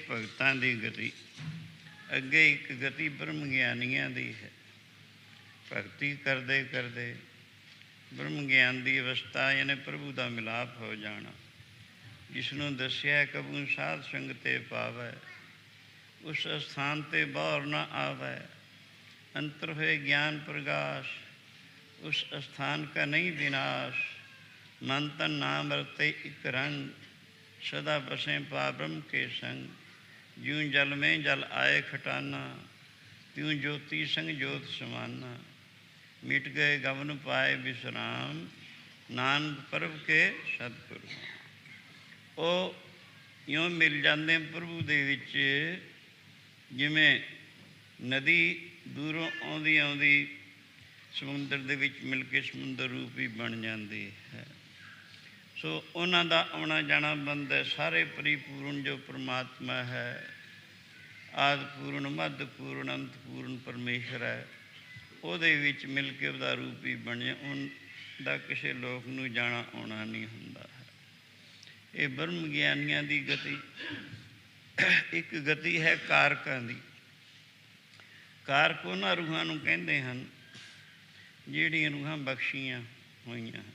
ਭਗਤਾਂ ਦੀ ਗਤੀ। ਅੱਗੇ ਇੱਕ ਗਤੀ ਬ੍ਰਹਮ ਗਿਆਨੀਆਂ ਦੀ ਹੈ। ਭਗਤੀ ਕਰਦੇ ਕਰਦੇ ਬ੍ਰਹਮ ਗਿਆਨ ਦੀ ਅਵਸਥਾ ਯਾਨੀ ਪ੍ਰਭੂ ਦਾ ਮਿਲਾਪ ਹੋ ਜਾਣਾ, ਜਿਸ ਨੂੰ ਦੱਸਿਆ ਕਬੂ ਸਾਧ ਸੰਗ ਤੇ ਪਾਵੈ, ਉਸ ਅਸਥਾਨ ਤੇ ਬਾਹਰ ਨਾ ਆਵੈ, ਅੰਤਰ ਹੋਏ ਗਿਆਨ ਪ੍ਰਗਾਸ਼, ਉਸ ਅਸਥਾਨ ਕਾ ਨਹੀਂ ਵਿਨਾਸ਼, ਮਨ ਤਨ ਨਾਮ ਰਤੇ ਇੱਕ ਰੰਗ, सदा बसें पा ब्रह्म के संग, ज्यों जल में जल आए खटाना, त्यों ज्योति संग ज्योत समाना, मिट गए गवन पाए विश्राम, नानक प्रभ के सतगुरु। ਉਹ ਇਉਂ ਮਿਲ ਜਾਂਦੇ ਪ੍ਰਭੂ ਦੇ ਵਿੱਚ, ਜਿਵੇਂ ਨਦੀ ਦੂਰੋਂ ਆਉਂਦੀ ਆਉਂਦੀ ਸਮੁੰਦਰ ਦੇ ਵਿੱਚ ਮਿਲ ਕੇ ਸਮੁੰਦਰ ਰੂਪ ਹੀ ਬਣ ਜਾਂਦੀ ਹੈ। ਸੋ ਉਹਨਾਂ ਦਾ ਆਉਣਾ ਜਾਣਾ ਬੰਦ ਹੈ। ਸਾਰੇ ਪਰਿਪੂਰਨ ਜੋ ਪਰਮਾਤਮਾ ਹੈ, ਆਦਿ ਪੂਰਨ, ਮੱਧ ਪੂਰਨ, ਅੰਤ ਪੂਰਨ ਪਰਮੇਸ਼ਰ ਹੈ, ਉਹਦੇ ਵਿੱਚ ਮਿਲ ਕੇ ਉਹਦਾ ਰੂਪ ਹੀ ਬਣਿਆ। ਉਹਦਾ ਕਿਸੇ ਲੋਕ ਨੂੰ ਜਾਣਾ ਆਉਣਾ ਨਹੀਂ ਹੁੰਦਾ ਹੈ। ਇਹ ਬ੍ਰਹਮ ਗਿਆਨੀਆਂ ਦੀ ਗਤੀ। ਇੱਕ ਗਤੀ ਹੈ ਕਾਰਕਾਂ ਦੀ। ਕਾਰਕ ਉਹਨਾਂ ਰੂਹਾਂ ਨੂੰ ਕਹਿੰਦੇ ਹਨ ਜਿਹੜੀਆਂ ਰੂਹਾਂ ਬਖਸ਼ੀਆਂ ਹੋਈਆਂ ਹਨ।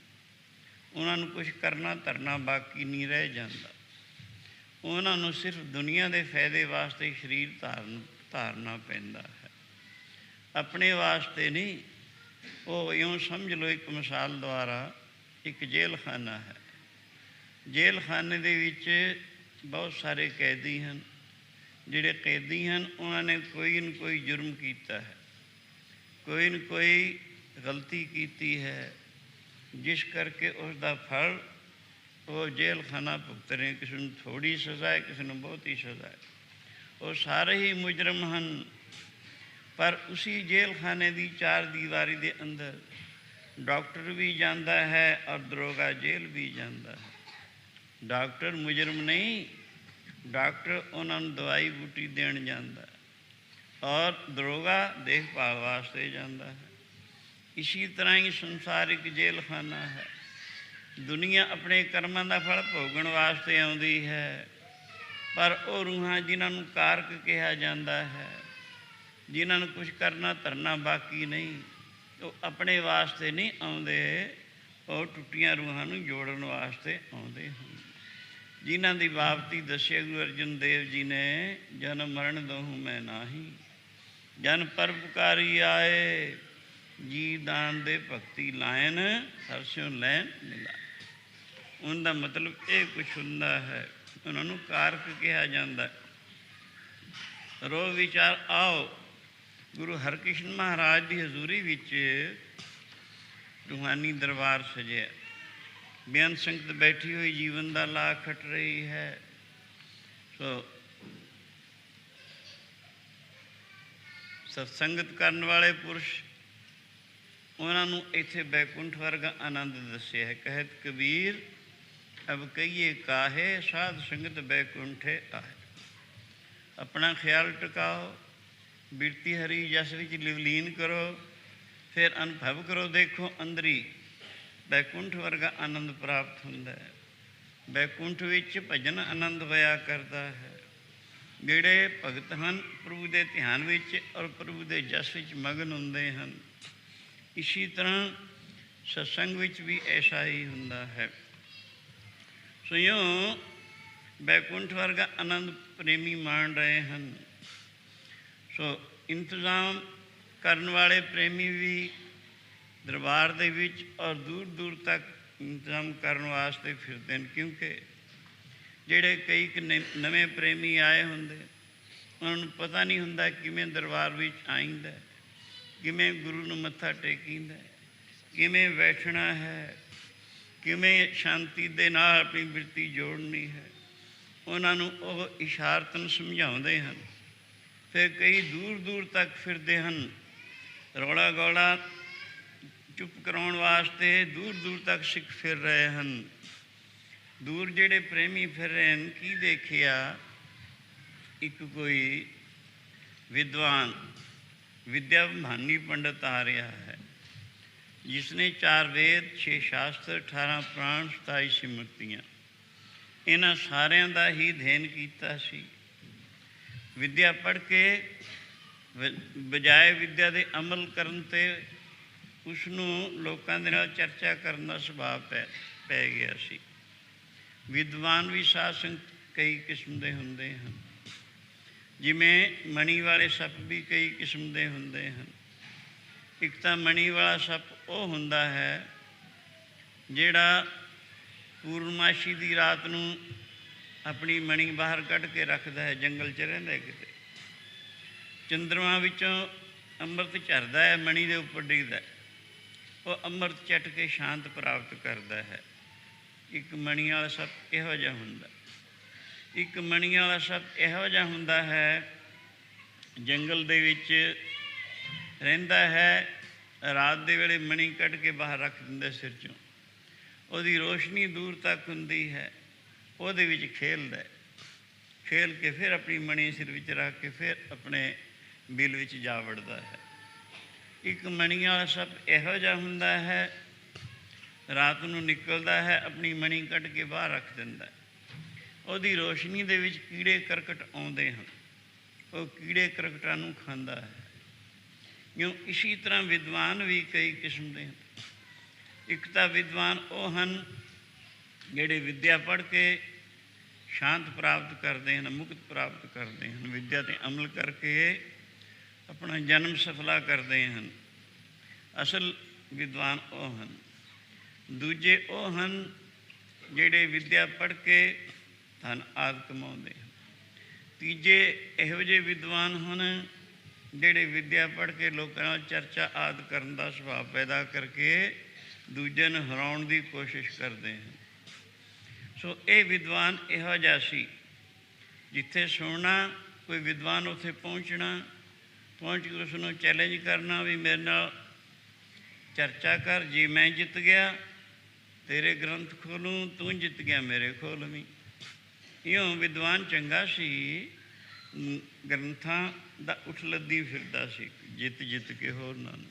ਉਹਨਾਂ ਨੂੰ ਕੁਛ ਕਰਨਾ ਧਰਨਾ ਬਾਕੀ ਨਹੀਂ ਰਹਿ ਜਾਂਦਾ। ਉਹਨਾਂ ਨੂੰ ਸਿਰਫ ਦੁਨੀਆ ਦੇ ਫਾਇਦੇ ਵਾਸਤੇ ਸਰੀਰ ਧਾਰਨਾ ਪੈਂਦਾ ਹੈ, ਆਪਣੇ ਵਾਸਤੇ ਨਹੀਂ। ਉਹ ਇਉਂ ਸਮਝ ਲਓ, ਇੱਕ ਮਿਸਾਲ ਦੁਆਰਾ, ਇੱਕ ਜੇਲ੍ਹ ਖਾਨਾ ਹੈ। ਜੇਲ੍ਹ ਖਾਨੇ ਦੇ ਵਿੱਚ ਬਹੁਤ ਸਾਰੇ ਕੈਦੀ ਹਨ। ਜਿਹੜੇ ਕੈਦੀ ਹਨ ਉਹਨਾਂ ਨੇ ਕੋਈ ਨਾ ਕੋਈ ਜੁਰਮ ਕੀਤਾ ਹੈ, ਕੋਈ ਨਾ ਕੋਈ ਗਲਤੀ ਕੀਤੀ ਹੈ, ਜਿਸ ਕਰਕੇ ਉਸ ਦਾ ਫਲ ਉਹ ਜੇਲ੍ਹ ਖਾਨਾ ਭੁਗਤ ਰਹੇ। ਕਿਸੇ ਨੂੰ ਥੋੜ੍ਹੀ ਸਜ਼ਾ ਹੈ, ਕਿਸੇ ਨੂੰ ਬਹੁਤੀ ਸਜ਼ਾ ਹੈ। ਉਹ ਸਾਰੇ ਹੀ ਮੁਜਰਮ ਹਨ। ਪਰ ਉਸੀ ਜੇਲ੍ਹ ਖਾਨੇ ਦੀ ਚਾਰ ਦੀਵਾਰੀ ਦੇ ਅੰਦਰ ਡਾਕਟਰ ਵੀ ਜਾਂਦਾ ਹੈ ਔਰ ਦਰੋਗਾ ਜੇਲ੍ਹ ਵੀ ਜਾਂਦਾ ਹੈ। ਡਾਕਟਰ ਮੁਜਰਮ ਨਹੀਂ, ਡਾਕਟਰ ਉਹਨਾਂ ਨੂੰ ਦਵਾਈ ਬੂਟੀ ਦੇਣ ਜਾਂਦਾ ਔਰ ਦਰੋਗਾ ਦੇਖਭਾਲ ਵਾਸਤੇ ਜਾਂਦਾ ਹੈ। ਇਸੀ ਤਰ੍ਹਾਂ ਹੀ ਸੰਸਾਰ ਇੱਕ ਜੇਲ੍ਹ ਖਾਨਾ ਹੈ। ਦੁਨੀਆ ਆਪਣੇ ਕਰਮਾਂ ਦਾ ਫਲ ਭੋਗਣ ਵਾਸਤੇ ਆਉਂਦੀ ਹੈ, ਪਰ ਉਹ ਰੂਹਾਂ ਜਿਨ੍ਹਾਂ ਨੂੰ ਕਾਰਕ ਕਿਹਾ ਜਾਂਦਾ ਹੈ, ਜਿਨ੍ਹਾਂ ਨੂੰ ਕੁਛ ਕਰਨਾ ਧਰਨਾ ਬਾਕੀ ਨਹੀਂ, ਉਹ ਆਪਣੇ ਵਾਸਤੇ ਨਹੀਂ ਆਉਂਦੇ, ਉਹ ਟੁੱਟੀਆਂ ਰੂਹਾਂ ਨੂੰ ਜੋੜਨ ਵਾਸਤੇ ਆਉਂਦੇ ਹਨ। ਜਿਨ੍ਹਾਂ ਦੀ ਬਾਬਤੀ ਦੱਸਿਆ ਗੁਰੂ ਅਰਜਨ ਦੇਵ ਜੀ ਨੇ, ਜਨਮ ਮਰਨ ਦੋਹੂੰ ਮੈਂ ਨਾਹੀ, ਜਨ ਪਰਉਪਕਾਰੀ ਆਏ, ਜੀ ਦਾਨ ਦੇ ਭਗਤੀ ਲਾਇਨ, ਹਰਸਿਓ ਲੈਣ ਮਿਲਾ। ਉਹਦਾ ਮਤਲਬ ਇਹ ਕੁਛ ਹੁੰਦਾ ਹੈ। ਉਹਨਾਂ ਨੂੰ ਕਾਰਕ ਕਿਹਾ ਜਾਂਦਾ। ਰੋਜ਼ ਵਿਚਾਰ ਆਓ, ਗੁਰੂ ਹਰਕ੍ਰਿਸ਼ਨ ਮਹਾਰਾਜ ਦੀ ਹਜ਼ੂਰੀ ਵਿੱਚ ਰੂਹਾਨੀ ਦਰਬਾਰ ਸਜਿਆ। ਬੇਅੰਤ ਸੰਗਤ ਬੈਠੀ ਹੋਈ ਜੀਵਨ ਦਾ ਲਾਹ ਖੱਟ ਰਹੀ ਹੈ। ਸੋ ਸਤਸੰਗਤ ਕਰਨ ਵਾਲੇ ਪੁਰਸ਼, ਉਹਨਾਂ ਨੂੰ ਇੱਥੇ ਬੈਕੁੰਠ ਵਰਗਾ ਆਨੰਦ ਦੱਸਿਆ ਹੈ। ਕਹਿਤ ਕਬੀਰ ਅਬ ਕਹੀਏ ਕਾਹੇ, ਸਾਧ ਸੰਗਤ ਬੈਕੁੰਠੇ ਆਏ। ਆਪਣਾ ਖਿਆਲ ਟਿਕਾਓ, ਬਿਰਤੀ ਹਰੀ ਜਸ ਵਿੱਚ ਲਿਵਲੀਨ ਕਰੋ, ਫਿਰ ਅਨੁਭਵ ਕਰੋ। ਦੇਖੋ ਅੰਦਰੀ ਬੈਕੁੰਠ ਵਰਗਾ ਆਨੰਦ ਪ੍ਰਾਪਤ ਹੁੰਦਾ ਹੈ। ਬੈਕੁੰਠ ਵਿੱਚ ਭਜਨ ਆਨੰਦ ਹੋਇਆ ਕਰਦਾ ਹੈ। ਜਿਹੜੇ ਭਗਤ ਹਨ ਪ੍ਰਭੂ ਦੇ ਧਿਆਨ ਵਿੱਚ ਔਰ ਪ੍ਰਭੂ ਦੇ ਜਸ ਵਿੱਚ ਮਗਨ ਹੁੰਦੇ ਹਨ। ਇਸੀ ਤਰ੍ਹਾਂ ਸਤਸੰਗ ਵਿੱਚ ਵੀ ਐਸਾ ਹੀ ਹੁੰਦਾ ਹੈ। ਸੋ ਇਉਂ ਬੈਕੁੰਠ ਵਰਗਾ ਆਨੰਦ ਪ੍ਰੇਮੀ ਮਾਣ ਰਹੇ ਹਨ। ਸੋ ਇੰਤਜ਼ਾਮ ਕਰਨ ਵਾਲੇ ਪ੍ਰੇਮੀ ਵੀ ਦਰਬਾਰ ਦੇ ਵਿੱਚ ਔਰ ਦੂਰ ਦੂਰ ਤੱਕ ਇੰਤਜ਼ਾਮ ਕਰਨ ਵਾਸਤੇ ਫਿਰਦੇ ਨੇ, ਕਿਉਂਕਿ ਜਿਹੜੇ ਕਈ ਨਵੇਂ ਪ੍ਰੇਮੀ ਆਏ ਹੁੰਦੇ, ਉਹਨਾਂ ਨੂੰ ਪਤਾ ਨਹੀਂ ਹੁੰਦਾ ਕਿਵੇਂ ਦਰਬਾਰ ਵਿੱਚ ਆਈਂਦਾ, ਕਿਵੇਂ ਗੁਰੂ ਨੂੰ ਮੱਥਾ ਟੇਕੀਂਦਾ, ਕਿਵੇਂ ਬੈਠਣਾ ਹੈ, ਕਿਵੇਂ ਸ਼ਾਂਤੀ ਦੇ ਨਾਲ ਆਪਣੀ ਬਿਰਤੀ ਜੋੜਨੀ ਹੈ। ਉਹਨਾਂ ਨੂੰ ਉਹ ਇਸ਼ਾਰਤਨ ਸਮਝਾਉਂਦੇ ਹਨ। ਫਿਰ ਕਈ ਦੂਰ ਦੂਰ ਤੱਕ ਫਿਰਦੇ ਹਨ। ਰੌਲਾ ਗੌਲਾ ਚੁੱਪ ਕਰਾਉਣ ਵਾਸਤੇ ਦੂਰ ਦੂਰ ਤੱਕ ਸਿੱਖ ਫਿਰ ਰਹੇ ਹਨ। ਦੂਰ ਜਿਹੜੇ ਪ੍ਰੇਮੀ ਫਿਰ ਰਹੇ ਹਨ, ਕੀ ਦੇਖਿਆ, ਇੱਕ ਕੋਈ ਵਿਦਵਾਨ ਵਿਦਿਆ ਭਾਨੀ ਪੰਡਤ ਆ ਰਿਹਾ ਹੈ, ਜਿਸ ਨੇ 4 ਵੇਦ, 6 ਸ਼ਾਸਤਰ, 18 ਪ੍ਰਾਣ, 27 ਸਿਮਰਤੀਆਂ, ਇਹਨਾਂ ਸਾਰਿਆਂ ਦਾ ਹੀ ਅਧਿਐਨ ਕੀਤਾ ਸੀ। ਵਿਦਿਆ ਪੜ੍ਹ ਕੇ ਬਜਾਏ ਵਿਦਿਆ ਦੇ ਅਮਲ ਕਰਨ 'ਤੇ ਉਸਨੂੰ ਲੋਕਾਂ ਦੇ ਨਾਲ ਚਰਚਾ ਕਰਨ ਦਾ ਸੁਭਾਅ ਪੈ ਗਿਆ ਸੀ। ਵਿਦਵਾਨ ਵੀ ਸਾਧ ਸੰਗਤ ਕਈ ਕਿਸਮ ਦੇ ਹੁੰਦੇ ਹਨ। ਜਿਵੇਂ ਮਣੀ ਵਾਲੇ ਸੱਪ ਵੀ ਕਈ ਕਿਸਮ ਦੇ ਹੁੰਦੇ ਹਨ। ਇੱਕ ਤਾਂ ਮਣੀ ਵਾਲਾ ਸੱਪ ਉਹ ਹੁੰਦਾ ਹੈ ਜਿਹੜਾ ਪੂਰਨਮਾਸ਼ੀ ਦੀ ਰਾਤ ਨੂੰ ਆਪਣੀ ਮਣੀ ਬਾਹਰ ਕੱਢ ਕੇ ਰੱਖਦਾ ਹੈ, ਜੰਗਲ 'ਚ ਰਹਿੰਦਾ ਕਿਤੇ, ਚੰਦਰਮਾ ਵਿੱਚੋਂ ਅੰਮ੍ਰਿਤ ਝਰਦਾ ਹੈ, ਮਣੀ ਦੇ ਉੱਪਰ ਡਿੱਗਦਾ, ਉਹ ਅੰਮ੍ਰਿਤ ਚੱਟ ਕੇ ਸ਼ਾਂਤ ਪ੍ਰਾਪਤ ਕਰਦਾ ਹੈ। ਇੱਕ ਮਣੀ ਵਾਲਾ ਸੱਪ ਇਹੋ ਜਿਹਾ ਹੁੰਦਾ। ਇੱਕ ਮਣੀ ਵਾਲਾ ਸੱਪ ਇਹੋ ਜਿਹਾ ਹੁੰਦਾ ਹੈ, ਜੰਗਲ ਦੇ ਵਿੱਚ ਰਹਿੰਦਾ ਹੈ, ਰਾਤ ਦੇ ਵੇਲੇ ਮਣੀ ਕੱਢ ਕੇ ਬਾਹਰ ਰੱਖ ਦਿੰਦਾ ਸਿਰ 'ਚੋਂ, ਉਹਦੀ ਰੋਸ਼ਨੀ ਦੂਰ ਤੱਕ ਹੁੰਦੀ ਹੈ, ਉਹਦੇ ਵਿੱਚ ਖੇਲਦਾ, ਖੇਲ ਕੇ ਫਿਰ ਆਪਣੀ ਮਣੀ ਸਿਰ ਵਿੱਚ ਰੱਖ ਕੇ ਫਿਰ ਆਪਣੇ ਬਿਲ ਵਿੱਚ ਜਾ ਵੜਦਾ ਹੈ। ਇੱਕ ਮਣੀ ਵਾਲਾ ਸੱਪ ਇਹੋ ਜਿਹਾ ਹੁੰਦਾ ਹੈ, ਰਾਤ ਨੂੰ ਨਿਕਲਦਾ ਹੈ, ਆਪਣੀ ਮਣੀ ਕੱਢ ਕੇ ਬਾਹਰ ਰੱਖ ਦਿੰਦਾ, ਉਹਦੀ ਰੋਸ਼ਨੀ ਦੇ ਵਿੱਚ ਕੀੜੇ ਕਰਕਟ ਆਉਂਦੇ ਹਨ, ਉਹ ਕੀੜੇ ਕਰਕਟਾਂ ਨੂੰ ਖਾਂਦਾ ਹੈ। ਕਿਉਂ ਇਸੀ ਤਰ੍ਹਾਂ ਵਿਦਵਾਨ ਵੀ ਕਈ ਕਿਸਮ ਦੇ ਹਨ। ਇੱਕ ਤਾਂ ਵਿਦਵਾਨ ਉਹ ਹਨ ਜਿਹੜੇ ਵਿੱਦਿਆ ਪੜ੍ਹ ਕੇ ਸ਼ਾਂਤ ਪ੍ਰਾਪਤ ਕਰਦੇ ਹਨ, ਮੁਕਤ ਪ੍ਰਾਪਤ ਕਰਦੇ ਹਨ, ਵਿੱਦਿਆ 'ਤੇ ਅਮਲ ਕਰਕੇ ਆਪਣਾ ਜਨਮ ਸਫਲਾ ਕਰਦੇ ਹਨ। ਅਸਲ ਵਿਦਵਾਨ ਉਹ ਹਨ। ਦੂਜੇ ਉਹ ਹਨ ਜਿਹੜੇ ਵਿੱਦਿਆ ਪੜ੍ਹ ਕੇ ਧਨ ਆਦਿ ਕਮਾਉਂਦੇ ਹਨ। ਤੀਜੇ ਇਹੋ ਜਿਹੇ ਵਿਦਵਾਨ ਹਨ ਜਿਹੜੇ ਵਿੱਦਿਆ ਪੜ੍ਹ ਕੇ ਲੋਕਾਂ ਨਾਲ ਚਰਚਾ ਆਦਿ ਕਰਨ ਦਾ ਸੁਭਾਅ ਪੈਦਾ ਕਰਕੇ ਦੂਜੇ ਨੂੰ ਹਰਾਉਣ ਦੀ ਕੋਸ਼ਿਸ਼ ਕਰਦੇ ਹਨ। ਸੋ ਇਹ ਵਿਦਵਾਨ ਇਹੋ ਜਿਹਾ ਸੀ, ਜਿੱਥੇ ਸੁਣਨਾ ਕੋਈ ਵਿਦਵਾਨ ਉੱਥੇ ਪਹੁੰਚਣਾ, ਪਹੁੰਚ ਕੇ ਉਸ ਨੂੰ ਚੈਲੰਜ ਕਰਨਾ ਵੀ ਮੇਰੇ ਨਾਲ ਚਰਚਾ ਕਰ, ਜੇ ਮੈਂ ਜਿੱਤ ਗਿਆ ਤੇਰੇ ਗ੍ਰੰਥ ਖੋਲੂੰ, ਤੂੰ ਜਿੱਤ ਗਿਆ ਮੇਰੇ ਖੋਲਵੀਂ। ਇਉਂ ਵਿਦਵਾਨ ਚੰਗਾ ਸੀ, ਗ੍ਰੰਥਾਂ ਦਾ ਉਠ ਲੱਦੀ ਫਿਰਦਾ ਸੀ, ਜਿੱਤ ਜਿੱਤ ਕੇ ਹੋਰਨਾਂ ਨੂੰ।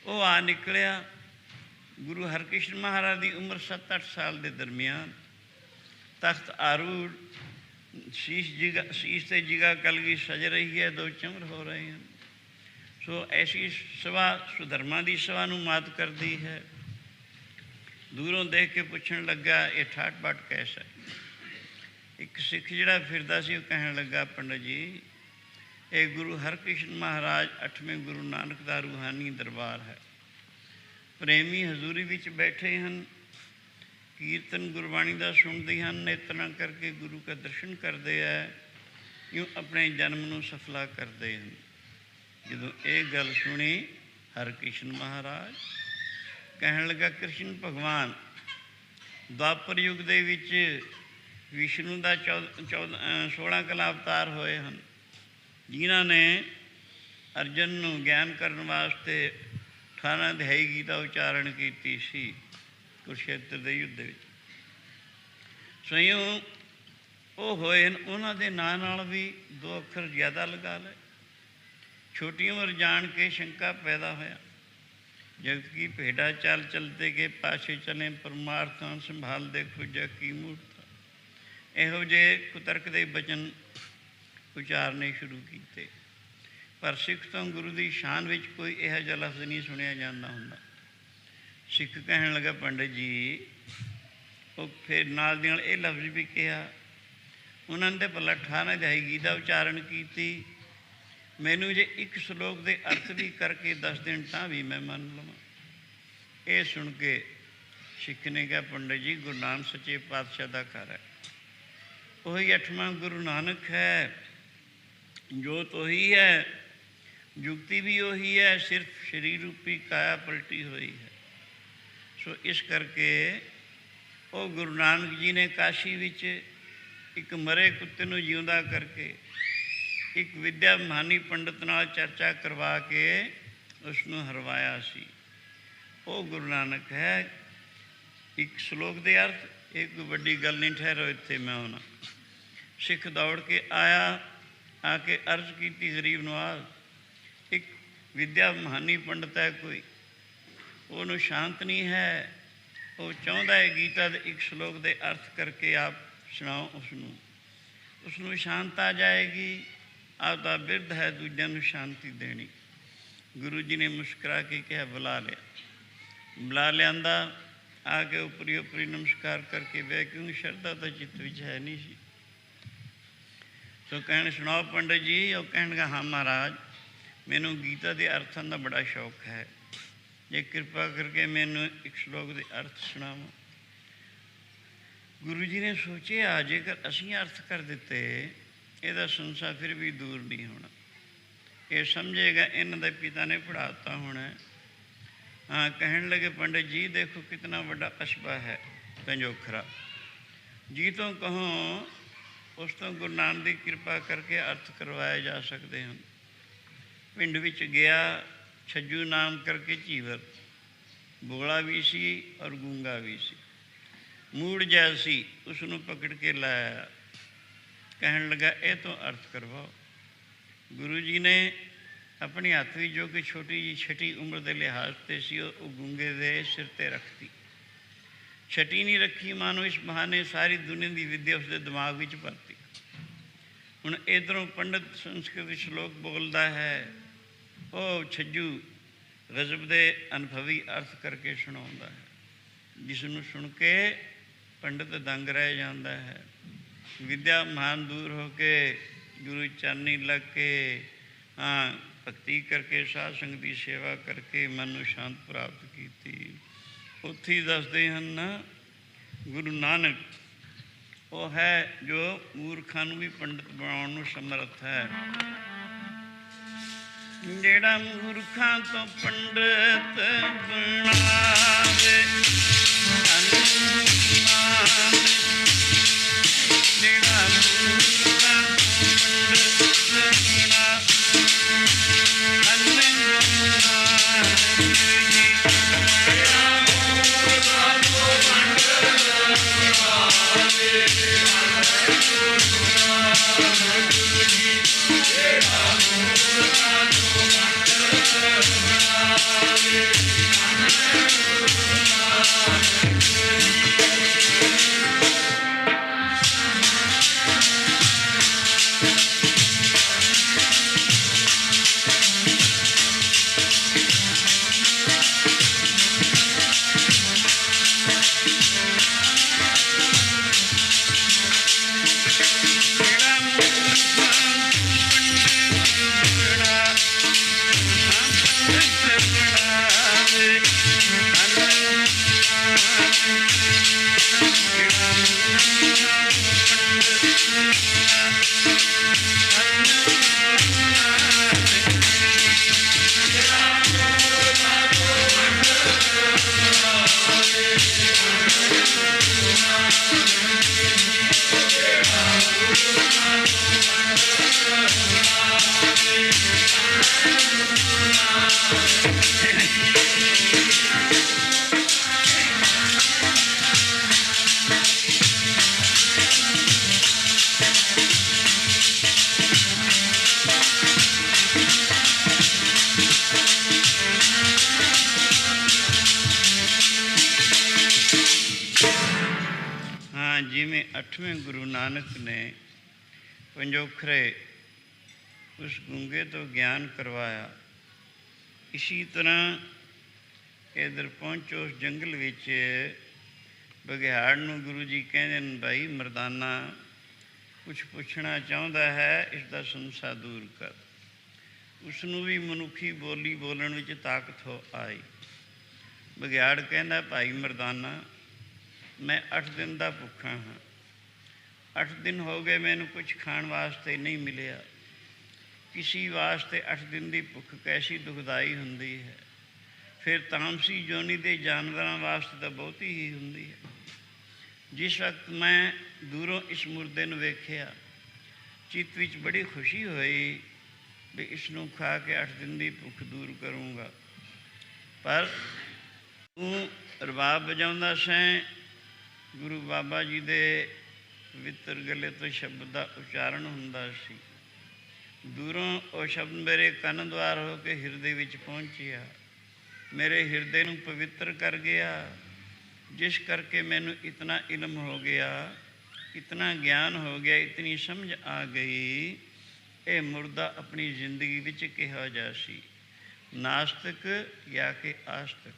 ਉਹ ਆ ਨਿਕਲਿਆ। ਗੁਰੂ ਹਰਕ੍ਰਿਸ਼ਨ ਮਹਾਰਾਜ ਦੀ ਉਮਰ 7-8 ਸਾਲ ਦੇ ਦਰਮਿਆਨ, ਤਖਤ ਆਰੂੜ, ਸੀਸ ਤੇ ਜਿਗਾ ਕਲਗੀ ਸਜ ਰਹੀ ਹੈ, 2 ਚਮਰ ਹੋ ਰਹੇ ਹਨ। ਸੋ ਐਸੀ ਸਭਾ ਸੁਧਰਮਾਂ ਦੀ ਸਭਾ ਨੂੰ ਮਾਤ ਕਰਦੀ ਹੈ। ਦੂਰੋਂ ਦੇਖ ਕੇ ਪੁੱਛਣ ਲੱਗਾ, ਇਹ ਠਾਠ ਬਾਠ ਕੈਸਾ? ਇੱਕ ਸਿੱਖ ਜਿਹੜਾ ਫਿਰਦਾ ਸੀ ਉਹ ਕਹਿਣ ਲੱਗਾ, ਪੰਡਤ ਜੀ ਇਹ ਗੁਰੂ ਹਰਕ੍ਰਿਸ਼ਨ ਮਹਾਰਾਜ 8ਵੇਂ ਗੁਰੂ ਨਾਨਕ ਦਾ ਰੂਹਾਨੀ ਦਰਬਾਰ ਹੈ। ਪ੍ਰੇਮੀ ਹਜ਼ੂਰੀ ਵਿੱਚ ਬੈਠੇ ਹਨ, ਕੀਰਤਨ ਗੁਰਬਾਣੀ ਦਾ ਸੁਣਦੇ ਹਨ, ਨੇਤਨਾ ਕਰਕੇ ਗੁਰੂ ਕਾ ਦਰਸ਼ਨ ਕਰਦੇ ਹੈ, ਇਉਂ ਆਪਣੇ ਜਨਮ ਨੂੰ ਸਫਲਾ ਕਰਦੇ ਹਨ। ਜਦੋਂ ਇਹ ਗੱਲ ਸੁਣੀ ਹਰਕ੍ਰਿਸ਼ਨ ਮਹਾਰਾਜ ਕਹਿਣ ਲੱਗਾ, ਕ੍ਰਿਸ਼ਨ ਭਗਵਾਨ ਦੁਆਪਰ ਯੁੱਗ ਦੇ ਵਿੱਚ ਵਿਸ਼ਨੂੰ ਦਾ 16 ਕਲਾ ਅਵਤਾਰ ਹੋਏ ਹਨ, ਜਿਨ੍ਹਾਂ ਨੇ ਅਰਜਨ ਨੂੰ ਗਿਆਨ ਕਰਨ ਵਾਸਤੇ 18 ਅਧਿਆਈ ਗੀਤਾ ਉਚਾਰਨ ਕੀਤੀ ਸੀ ਕੁਰੂਕਸ਼ੇਤਰ ਦੇ ਯੁੱਧ ਵਿੱਚ। ਸਵਯੰ ਉਹ ਹੋਏ ਹਨ, ਉਹਨਾਂ ਦੇ ਨਾਂ ਨਾਲ ਵੀ 2 ਅੱਖਰ ਜ਼ਿਆਦਾ ਲਗਾ ਲਏ। ਛੋਟੀ ਉਮਰ ਜਾਣ ਕੇ ਸ਼ੰਕਾ ਪੈਦਾ ਹੋਇਆ, ਜਗਤ ਕੀ ਭੇਡਾ ਚਾਲ ਚਲਤੇ ਕੇ ਪਾਛੇ ਚਲੇ, ਪਰਮਾਰਥਾਂ ਸੰਭਾਲ ਦੇ ਖੋਜਾ ਕੀ ਮੂਰਤਾ। ਇਹੋ ਜਿਹੇ ਕੁਤਰਕ ਦੇ ਬਚਨ ਉਚਾਰਨੇ ਸ਼ੁਰੂ ਕੀਤੇ, ਪਰ ਸਿੱਖ ਤੋਂ ਗੁਰੂ ਦੀ ਸ਼ਾਨ ਵਿੱਚ ਕੋਈ ਇਹੋ ਜਿਹਾ ਲਫ਼ਜ਼ ਨਹੀਂ ਸੁਣਿਆ ਜਾਂਦਾ ਹੁੰਦਾ। ਸਿੱਖ ਕਹਿਣ ਲੱਗਾ, ਪੰਡਤ ਜੀ ਉਹ ਫਿਰ ਨਾਲ ਦੀ ਨਾਲ ਇਹ ਲਫ਼ਜ਼ ਵੀ ਕਿਹਾ, ਉਹਨਾਂ ਨੇ ਭਲਾ 18 ਅਧਿਆਈ ਗੀਤਾ ਉਚਾਰਨ ਕੀਤੀ, ਮੈਨੂੰ ਜੇ ਇੱਕ ਸ਼ਲੋਕ ਦੇ ਅਰਥ ਵੀ ਕਰਕੇ ਦੱਸ ਦੇਣ ਤਾਂ ਵੀ ਮੈਂ ਮੰਨ ਲਵਾਂ। ਇਹ ਸੁਣ ਕੇ ਸਿੱਖ ਨੇ ਕਿਹਾ, ਪੰਡਤ ਜੀ ਗੁਰੂ ਨਾਨਕ ਸੱਚੇ ਪਾਤਸ਼ਾਹ ਦਾ ਘਰ ਹੈ, ਉਹੀ 8ਵਾਂ ਗੁਰੂ ਨਾਨਕ ਹੈ, ਜੋਤ ਉਹੀ ਹੈ, ਜੁਗਤੀ ਵੀ ਉਹੀ ਹੈ, ਸਿਰਫ ਸਰੀਰ ਰੂਪੀ ਕਾਇਆ ਪਲਟੀ ਹੋਈ ਹੈ। ਸੋ ਇਸ ਕਰਕੇ ਉਹ ਗੁਰੂ ਨਾਨਕ ਜੀ ਨੇ ਕਾਸ਼ੀ ਵਿੱਚ ਇੱਕ ਮਰੇ ਕੁੱਤੇ ਨੂੰ ਜਿਉਂਦਾ ਕਰਕੇ ਇੱਕ ਵਿੱਦਿਆ ਮਹਾਨੀ ਪੰਡਤ ਨਾਲ ਚਰਚਾ ਕਰਵਾ ਕੇ ਉਸ ਨੂੰ ਹਰਵਾਇਆ ਸੀ। ਉਹ ਗੁਰੂ ਨਾਨਕ ਹੈ। ਇੱਕ ਸ਼ਲੋਕ ਦੇ ਅਰਥ ਇਹ ਕੋਈ ਵੱਡੀ ਗੱਲ ਨਹੀਂ, ਠਹਿਰੋ ਇੱਥੇ ਮੈਂ ਆਉਣਾ। ਸਿੱਖ ਦੌੜ ਕੇ ਆਇਆ, ਆ ਕੇ ਅਰਜ਼ ਕੀਤੀ ਗਰੀਬ ਨਵਾਜ਼, ਇੱਕ ਵਿੱਦਿਆ ਮਹਾਨੀ ਪੰਡਤ ਹੈ ਕੋਈ, ਉਹਨੂੰ ਸ਼ਾਂਤ ਨਹੀਂ ਹੈ, ਉਹ ਚਾਹੁੰਦਾ ਹੈ ਗੀਤਾ ਦੇ ਇੱਕ ਸ਼ਲੋਕ ਦੇ ਅਰਥ ਕਰਕੇ ਆਪ ਸੁਣਾਓ ਉਸ ਨੂੰ ਸ਼ਾਂਤ ਆ ਜਾਏਗੀ। ਆਪਦਾ ਬਿਰਧ ਹੈ ਦੂਜਿਆਂ ਨੂੰ ਸ਼ਾਂਤੀ ਦੇਣੀ। ਗੁਰੂ ਜੀ ਨੇ ਮੁਸਕਰਾ ਕੇ ਕਿਹਾ, ਬੁਲਾ ਲਿਆਂਦਾ। ਆ ਕੇ ਉੱਪਰੀ ਨਮਸਕਾਰ ਕਰਕੇ ਬਹਿ, ਕਿਉਂਕਿ ਸ਼ਰਧਾ ਤਾਂ ਚਿੱਤ ਵਿੱਚ ਹੈ ਨਹੀਂ ਸੀ। ਸੋ ਕਹਿਣ, ਸੁਣਾਓ ਪੰਡਤ ਜੀ। ਉਹ ਕਹਿਣਗਾ, ਹਾਂ ਮਹਾਰਾਜ, ਮੈਨੂੰ ਗੀਤਾ ਦੇ ਅਰਥਾਂ ਦਾ ਬੜਾ ਸ਼ੌਕ ਹੈ, ਜੇ ਕਿਰਪਾ ਕਰਕੇ ਮੈਨੂੰ ਇੱਕ ਸ਼ਲੋਕ ਦੇ ਅਰਥ ਸੁਣਾਓ। ਗੁਰੂ ਜੀ ਨੇ ਸੋਚਿਆ, ਜੇਕਰ ਅਸੀਂ ਅਰਥ ਕਰ ਦਿੱਤੇ ਇਹਦਾ ਸੰਸਾਰ ਫਿਰ ਵੀ ਦੂਰ ਨਹੀਂ ਹੋਣਾ। ਇਹ ਸਮਝੇਗਾ ਇਹਨਾਂ ਦੇ ਪਿਤਾ ਨੇ ਪੜ੍ਹਾਤਾ ਹੋਣਾ। ਹਾਂ, ਕਹਿਣ ਲੱਗੇ, ਪੰਡਿਤ ਜੀ ਦੇਖੋ ਕਿਤਨਾ ਵੱਡਾ ਕਸਬਾ ਹੈ ਪੰਜੋਖਰਾ, ਜੀ ਤੋਂ ਕਹੋ ਉਸ ਤੋਂ ਗੁਰੂ ਨਾਨਕ ਦੀ ਕਿਰਪਾ ਕਰਕੇ ਅਰਥ ਕਰਵਾਏ ਜਾ ਸਕਦੇ ਹਨ। ਪਿੰਡ ਵਿੱਚ ਗਿਆ, ਛੱਜੂ ਨਾਮ ਕਰਕੇ ਝੀਵਰ, ਬੋਲਾ ਵੀ ਸੀ ਔਰ ਗੂੰਗਾ ਵੀ ਸੀ। ਮੂੜ ਜਿਹਾ ਸੀ, ਉਸ ਨੂੰ ਪਕੜ ਕੇ ਲਾਇਆ। ਕਹਿਣ ਲੱਗਾ ਇਹ ਤੋਂ ਅਰਥ ਕਰਵਾਓ। ਗੁਰੂ ਜੀ ਨੇ ਆਪਣੀ ਹੱਥ ਵਿੱਚ, ਜੋ ਕਿ ਛੋਟੀ ਜਿਹੀ ਛਟੀ ਉਮਰ ਦੇ ਲਿਹਾਜ਼ 'ਤੇ ਸੀ, ਉਹ ਗੂੰਗੇ ਦੇ ਸਿਰ 'ਤੇ ਰੱਖਤੀ। ਛਟੀ ਨਹੀਂ ਰੱਖੀ, ਮਾਨੋ ਇਸ ਬਹਾਨੇ ਸਾਰੀ ਦੁਨੀਆ ਦੀ ਵਿੱਦਿਆ ਉਸਦੇ ਦਿਮਾਗ ਵਿੱਚ ਭਰਤੀ। ਹੁਣ ਇੱਧਰੋਂ ਪੰਡਤ ਸੰਸਕ੍ਰਿਤ ਸ਼ਲੋਕ ਬੋਲਦਾ ਹੈ, ਉਹ ਛੱਜੂ ਗਜ਼ਬ ਦੇ ਅਨੁਭਵੀ ਅਰਥ ਕਰਕੇ ਸੁਣਾਉਂਦਾ ਹੈ, ਜਿਸ ਨੂੰ ਸੁਣ ਕੇ ਪੰਡਤ ਦੰਗ ਰਹਿ ਜਾਂਦਾ ਹੈ। ਵਿਦਿਆ ਮਹਾਨ ਦੂਰ ਹੋ ਕੇ ਗੁਰੂ ਚਰਨੀ ਲੱਗ ਕੇ ਭਗਤੀ ਕਰਕੇ, ਸਾਧ ਸੰਗਤ ਦੀ ਸੇਵਾ ਕਰਕੇ ਮਨ ਨੂੰ ਸ਼ਾਂਤ ਪ੍ਰਾਪਤ ਕੀਤੀ। ਉੱਥੇ ਹੀ ਦੱਸਦੇ ਹਨ ਗੁਰੂ ਨਾਨਕ ਉਹ ਹੈ ਜੋ ਮੂਰਖਾਂ ਨੂੰ ਵੀ ਪੰਡਤ ਬਣਾਉਣ ਨੂੰ ਸਮਰੱਥ ਹੈ। ਜਿਹੜਾ ਮੂਰਖਾਂ ਤੋਂ ਪੰਡਤ ਬਣਾਵੇ, ਜਿਹੜਾ ਮੂਰਖਾਂ ਤੋਂ ਪੰਡਤ ਜਿਵੇਂ 8ਵੇਂ ਗੁਰੂ ਨਾਨਕ ਨੇ ਪੰਜੋਖਰੇ ਉਸ ਗੂੰਗੇ ਤੋਂ ਗਿਆਨ ਕਰਵਾਇਆ, ਇਸੀ ਤਰ੍ਹਾਂ ਇੱਧਰ ਪਹੁੰਚੋ ਉਸ ਜੰਗਲ ਵਿੱਚ ਬਘਿਆੜ ਨੂੰ ਗੁਰੂ ਜੀ ਕਹਿੰਦੇ ਨੇ, ਭਾਈ ਮਰਦਾਨਾ ਕੁਛ ਪੁੱਛਣਾ ਚਾਹੁੰਦਾ ਹੈ, ਇਸ ਦਾ ਸੰਸਾ ਦੂਰ ਕਰ। ਉਸ ਨੂੰ ਵੀ ਮਨੁੱਖੀ ਬੋਲੀ ਬੋਲਣ ਵਿੱਚ ਤਾਕਤ ਹੋ ਆਈ। ਬਘਿਆੜ ਕਹਿੰਦਾ, ਭਾਈ ਮਰਦਾਨਾ ਮੈਂ 8 ਦਿਨ ਦਾ ਭੁੱਖਾ ਹਾਂ। 8 ਦਿਨ ਹੋ ਗਏ ਮੈਨੂੰ ਕੁਛ ਖਾਣ ਵਾਸਤੇ ਨਹੀਂ ਮਿਲਿਆ। ਕਿਸੇ ਵਾਸਤੇ 8 ਦਿਨ ਦੀ ਭੁੱਖ ਕੈਸੀ ਦੁਖਦਾਈ ਹੁੰਦੀ ਹੈ, ਫਿਰ ਤਾਮਸੀ ਜੋਨੀ ਦੇ ਜਾਨਵਰਾਂ ਵਾਸਤੇ ਤਾਂ ਬਹੁਤੀ ਹੀ ਹੁੰਦੀ ਹੈ। ਜਿਸ ਵਕਤ ਮੈਂ ਦੂਰੋਂ ਇਸ ਮੁਰਦੇ ਨੂੰ ਵੇਖਿਆ, ਚਿੱਤ ਵਿੱਚ ਬੜੀ ਖੁਸ਼ੀ ਹੋਈ ਵੀ ਇਸ ਨੂੰ ਖਾ ਕੇ 8 ਦਿਨ ਦੀ ਭੁੱਖ ਦੂਰ ਕਰੂੰਗਾ। ਪਰ ਤੂੰ ਰਬਾਬ ਵਜਾਉਂਦਾ ਸੈਂ, ਗੁਰੂ ਬਾਬਾ ਜੀ ਦੇ ਪਵਿੱਤਰ ਗਲੇ ਤੋਂ ਸ਼ਬਦ ਦਾ ਉਚਾਰਨ ਹੁੰਦਾ ਸੀ। ਦੂਰੋਂ ਉਹ ਸ਼ਬਦ ਮੇਰੇ ਕੰਨ ਦੁਆਰ ਹੋ ਕੇ ਹਿਰਦੇ ਵਿੱਚ ਪਹੁੰਚਿਆ, ਮੇਰੇ ਹਿਰਦੇ ਨੂੰ ਪਵਿੱਤਰ ਕਰ ਗਿਆ, ਜਿਸ ਕਰਕੇ ਮੈਨੂੰ ਇਤਨਾ ਇਲਮ ਹੋ ਗਿਆ, ਇਤਨਾ ਗਿਆਨ ਹੋ ਗਿਆ, ਇਤਨੀ ਸਮਝ ਆ ਗਈ ਇਹ ਮੁਰਦਾ ਆਪਣੀ ਜ਼ਿੰਦਗੀ ਵਿੱਚ ਕਿਹੋ ਜਿਹਾ ਸੀ, ਨਾਸਤਿਕ ਜਾਂ ਕਿ ਆਸਤਿਕ।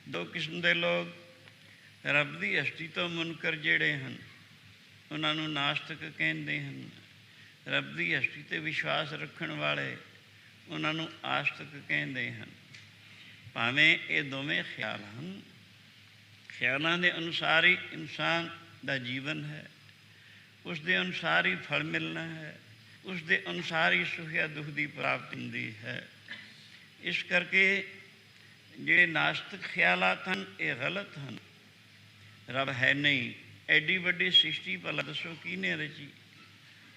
2 ਕਿਸਮ ਦੇ ਲੋਕ, ਰੱਬ ਦੀ ਹਸਤੀ ਤੋਂ ਮੁਨਕਰ ਜਿਹੜੇ ਹਨ ਉਹਨਾਂ ਨੂੰ ਨਾਸਤਿਕ ਕਹਿੰਦੇ ਹਨ, ਰੱਬ ਦੀ ਹਸਤੀ 'ਤੇ ਵਿਸ਼ਵਾਸ ਰੱਖਣ ਵਾਲੇ ਉਹਨਾਂ ਨੂੰ ਆਸਤਿਕ ਕਹਿੰਦੇ ਹਨ। ਭਾਵੇਂ ਇਹ ਦੋਵੇਂ ਖਿਆਲ ਹਨ, ਖਿਆਲਾਂ ਦੇ ਅਨੁਸਾਰ ਹੀ ਇਨਸਾਨ ਦਾ ਜੀਵਨ ਹੈ, ਉਸ ਦੇ ਅਨੁਸਾਰ ਹੀ ਫਲ ਮਿਲਣਾ ਹੈ, ਉਸ ਦੇ ਅਨੁਸਾਰ ਹੀ ਸੁਖ ਜਾਂ ਦੁੱਖ ਦੀ ਪ੍ਰਾਪਤੀ ਹੁੰਦੀ ਹੈ। ਇਸ ਕਰਕੇ ਜਿਹੜੇ ਨਾਸਤਿਕ ਖਿਆਲਾਤ ਹਨ ਇਹ ਗਲਤ ਹਨ। ਰੱਬ ਹੈ ਨਹੀਂ। ਐਡੀ ਵੱਡੀ ਸ੍ਰਿਸ਼ਟੀ ਭਲਾ ਦੱਸੋ ਕਿਹਨੇ ਰਚੀ?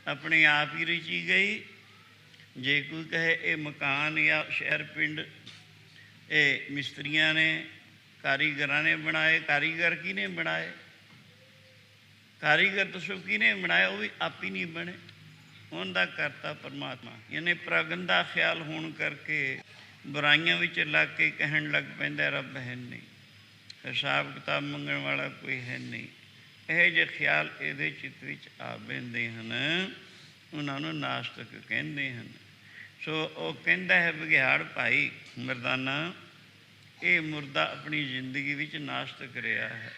ਆਪਣੇ ਆਪ ਹੀ ਰਚੀ ਗਈ। ਜੇ ਕੋਈ ਕਹੇ ਇਹ ਮਕਾਨ ਜਾਂ ਸ਼ਹਿਰ ਪਿੰਡ ਇਹ ਮਿਸਤਰੀਆਂ ਨੇ ਕਾਰੀਗਰਾਂ ਨੇ ਬਣਾਏ। ਕਾਰੀਗਰ ਕਿਹਨੇ ਬਣਾਏ? ਕਾਰੀਗਰ ਦੱਸੋ ਕਿਹਨੇ ਬਣਾਇਆ? ਉਹ ਵੀ ਆਪ ਹੀ ਨਹੀਂ ਬਣੇ, ਉਹਦਾ ਕਰਤਾ ਪਰਮਾਤਮਾ। ਇਹਨੇ ਪ੍ਰਗੰਦਾ ਖਿਆਲ ਹੋਣ ਕਰਕੇ ਬੁਰਾਈਆਂ ਵਿੱਚ ਲੱਗ ਕੇ ਕਹਿਣ ਲੱਗ ਪੈਂਦਾ ਰੱਬ ਹੈ ਨਹੀਂ, ਹਿਸਾਬ ਕਿਤਾਬ ਮੰਗਣ ਵਾਲਾ ਕੋਈ ਹੈ ਨਹੀਂ। ਇਹ ਜਿਹੇ ਖਿਆਲ ਇਹਦੇ ਚਿੱਤ ਵਿੱਚ ਆ ਬਹਿੰਦੇ ਹਨ, ਉਹਨਾਂ ਨੂੰ ਨਾਸਤਕ ਕਹਿੰਦੇ ਹਨ। ਸੋ ਉਹ ਕਹਿੰਦਾ ਹੈ ਬਘਿਆੜ ਭਾਈ ਮਰਦਾਨਾ, ਇਹ ਮੁਰਦਾ ਆਪਣੀ ਜ਼ਿੰਦਗੀ ਵਿੱਚ ਨਾਸਤਕ ਰਿਹਾ ਹੈ।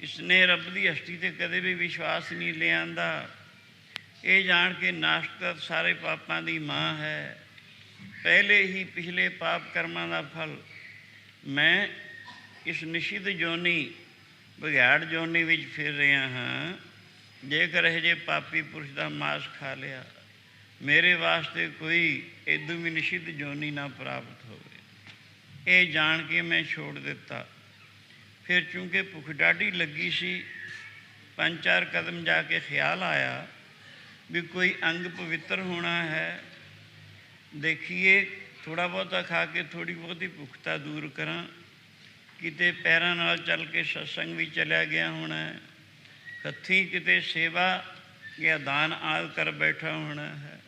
ਇਸਨੇ ਰੱਬ ਦੀ ਹਸਤੀ 'ਤੇ ਕਦੇ ਵੀ ਵਿਸ਼ਵਾਸ ਨਹੀਂ ਲਿਆਂਦਾ। ਇਹ ਜਾਣ ਕੇ ਨਾਸਤਕ ਸਾਰੇ ਪਾਪਾਂ ਦੀ ਮਾਂ ਹੈ। ਪਹਿਲੇ ਹੀ ਪਿਛਲੇ ਪਾਪ ਕਰਮਾਂ ਦਾ ਫਲ ਮੈਂ ਇਸ ਨਿਸ਼ਚਿਤ ਜੋਨੀ ਬਘਿਆੜ ਜੋਨੀ ਵਿੱਚ ਫਿਰ ਰਿਹਾ ਹਾਂ। ਜੇਕਰ ਇਹ ਜਿਹੇ ਪਾਪੀ ਪੁਰਸ਼ ਦਾ ਮਾਸ ਖਾ ਲਿਆ, ਮੇਰੇ ਵਾਸਤੇ ਕੋਈ ਇਦੋਂ ਵੀ ਨਿਸ਼ਚਿਤ ਜੋਨੀ ਨਾ ਪ੍ਰਾਪਤ ਹੋਵੇ। ਇਹ ਜਾਣ ਕੇ ਮੈਂ ਛੋੜ ਦਿੱਤਾ। ਫਿਰ ਚੂੰਕਿ ਭੁੱਖ ਡਾਢੀ ਲੱਗੀ ਸੀ, 5-4 ਕਦਮ ਜਾ ਕੇ ਖਿਆਲ ਆਇਆ ਵੀ ਕੋਈ ਅੰਗ ਪਵਿੱਤਰ ਹੋਣਾ ਹੈ। ਦੇਖੀਏ ਥੋੜ੍ਹਾ ਬਹੁਤਾ ਖਾ ਕੇ ਥੋੜ੍ਹੀ ਬਹੁਤੀ ਭੁੱਖਤਾ ਦੂਰ ਕਰਾਂ। ਕਿਤੇ ਪੈਰਾਂ ਨਾਲ ਚੱਲ ਕੇ ਸਤਸੰਗ ਵੀ ਚਲਿਆ ਗਿਆ ਹੋਣਾ, ਹੱਥੀਂ ਕਿਤੇ ਸੇਵਾ ਜਾਂ ਦਾਨ ਆਦਿ ਕਰ ਬੈਠਾ ਹੋਣਾ ਹੈ।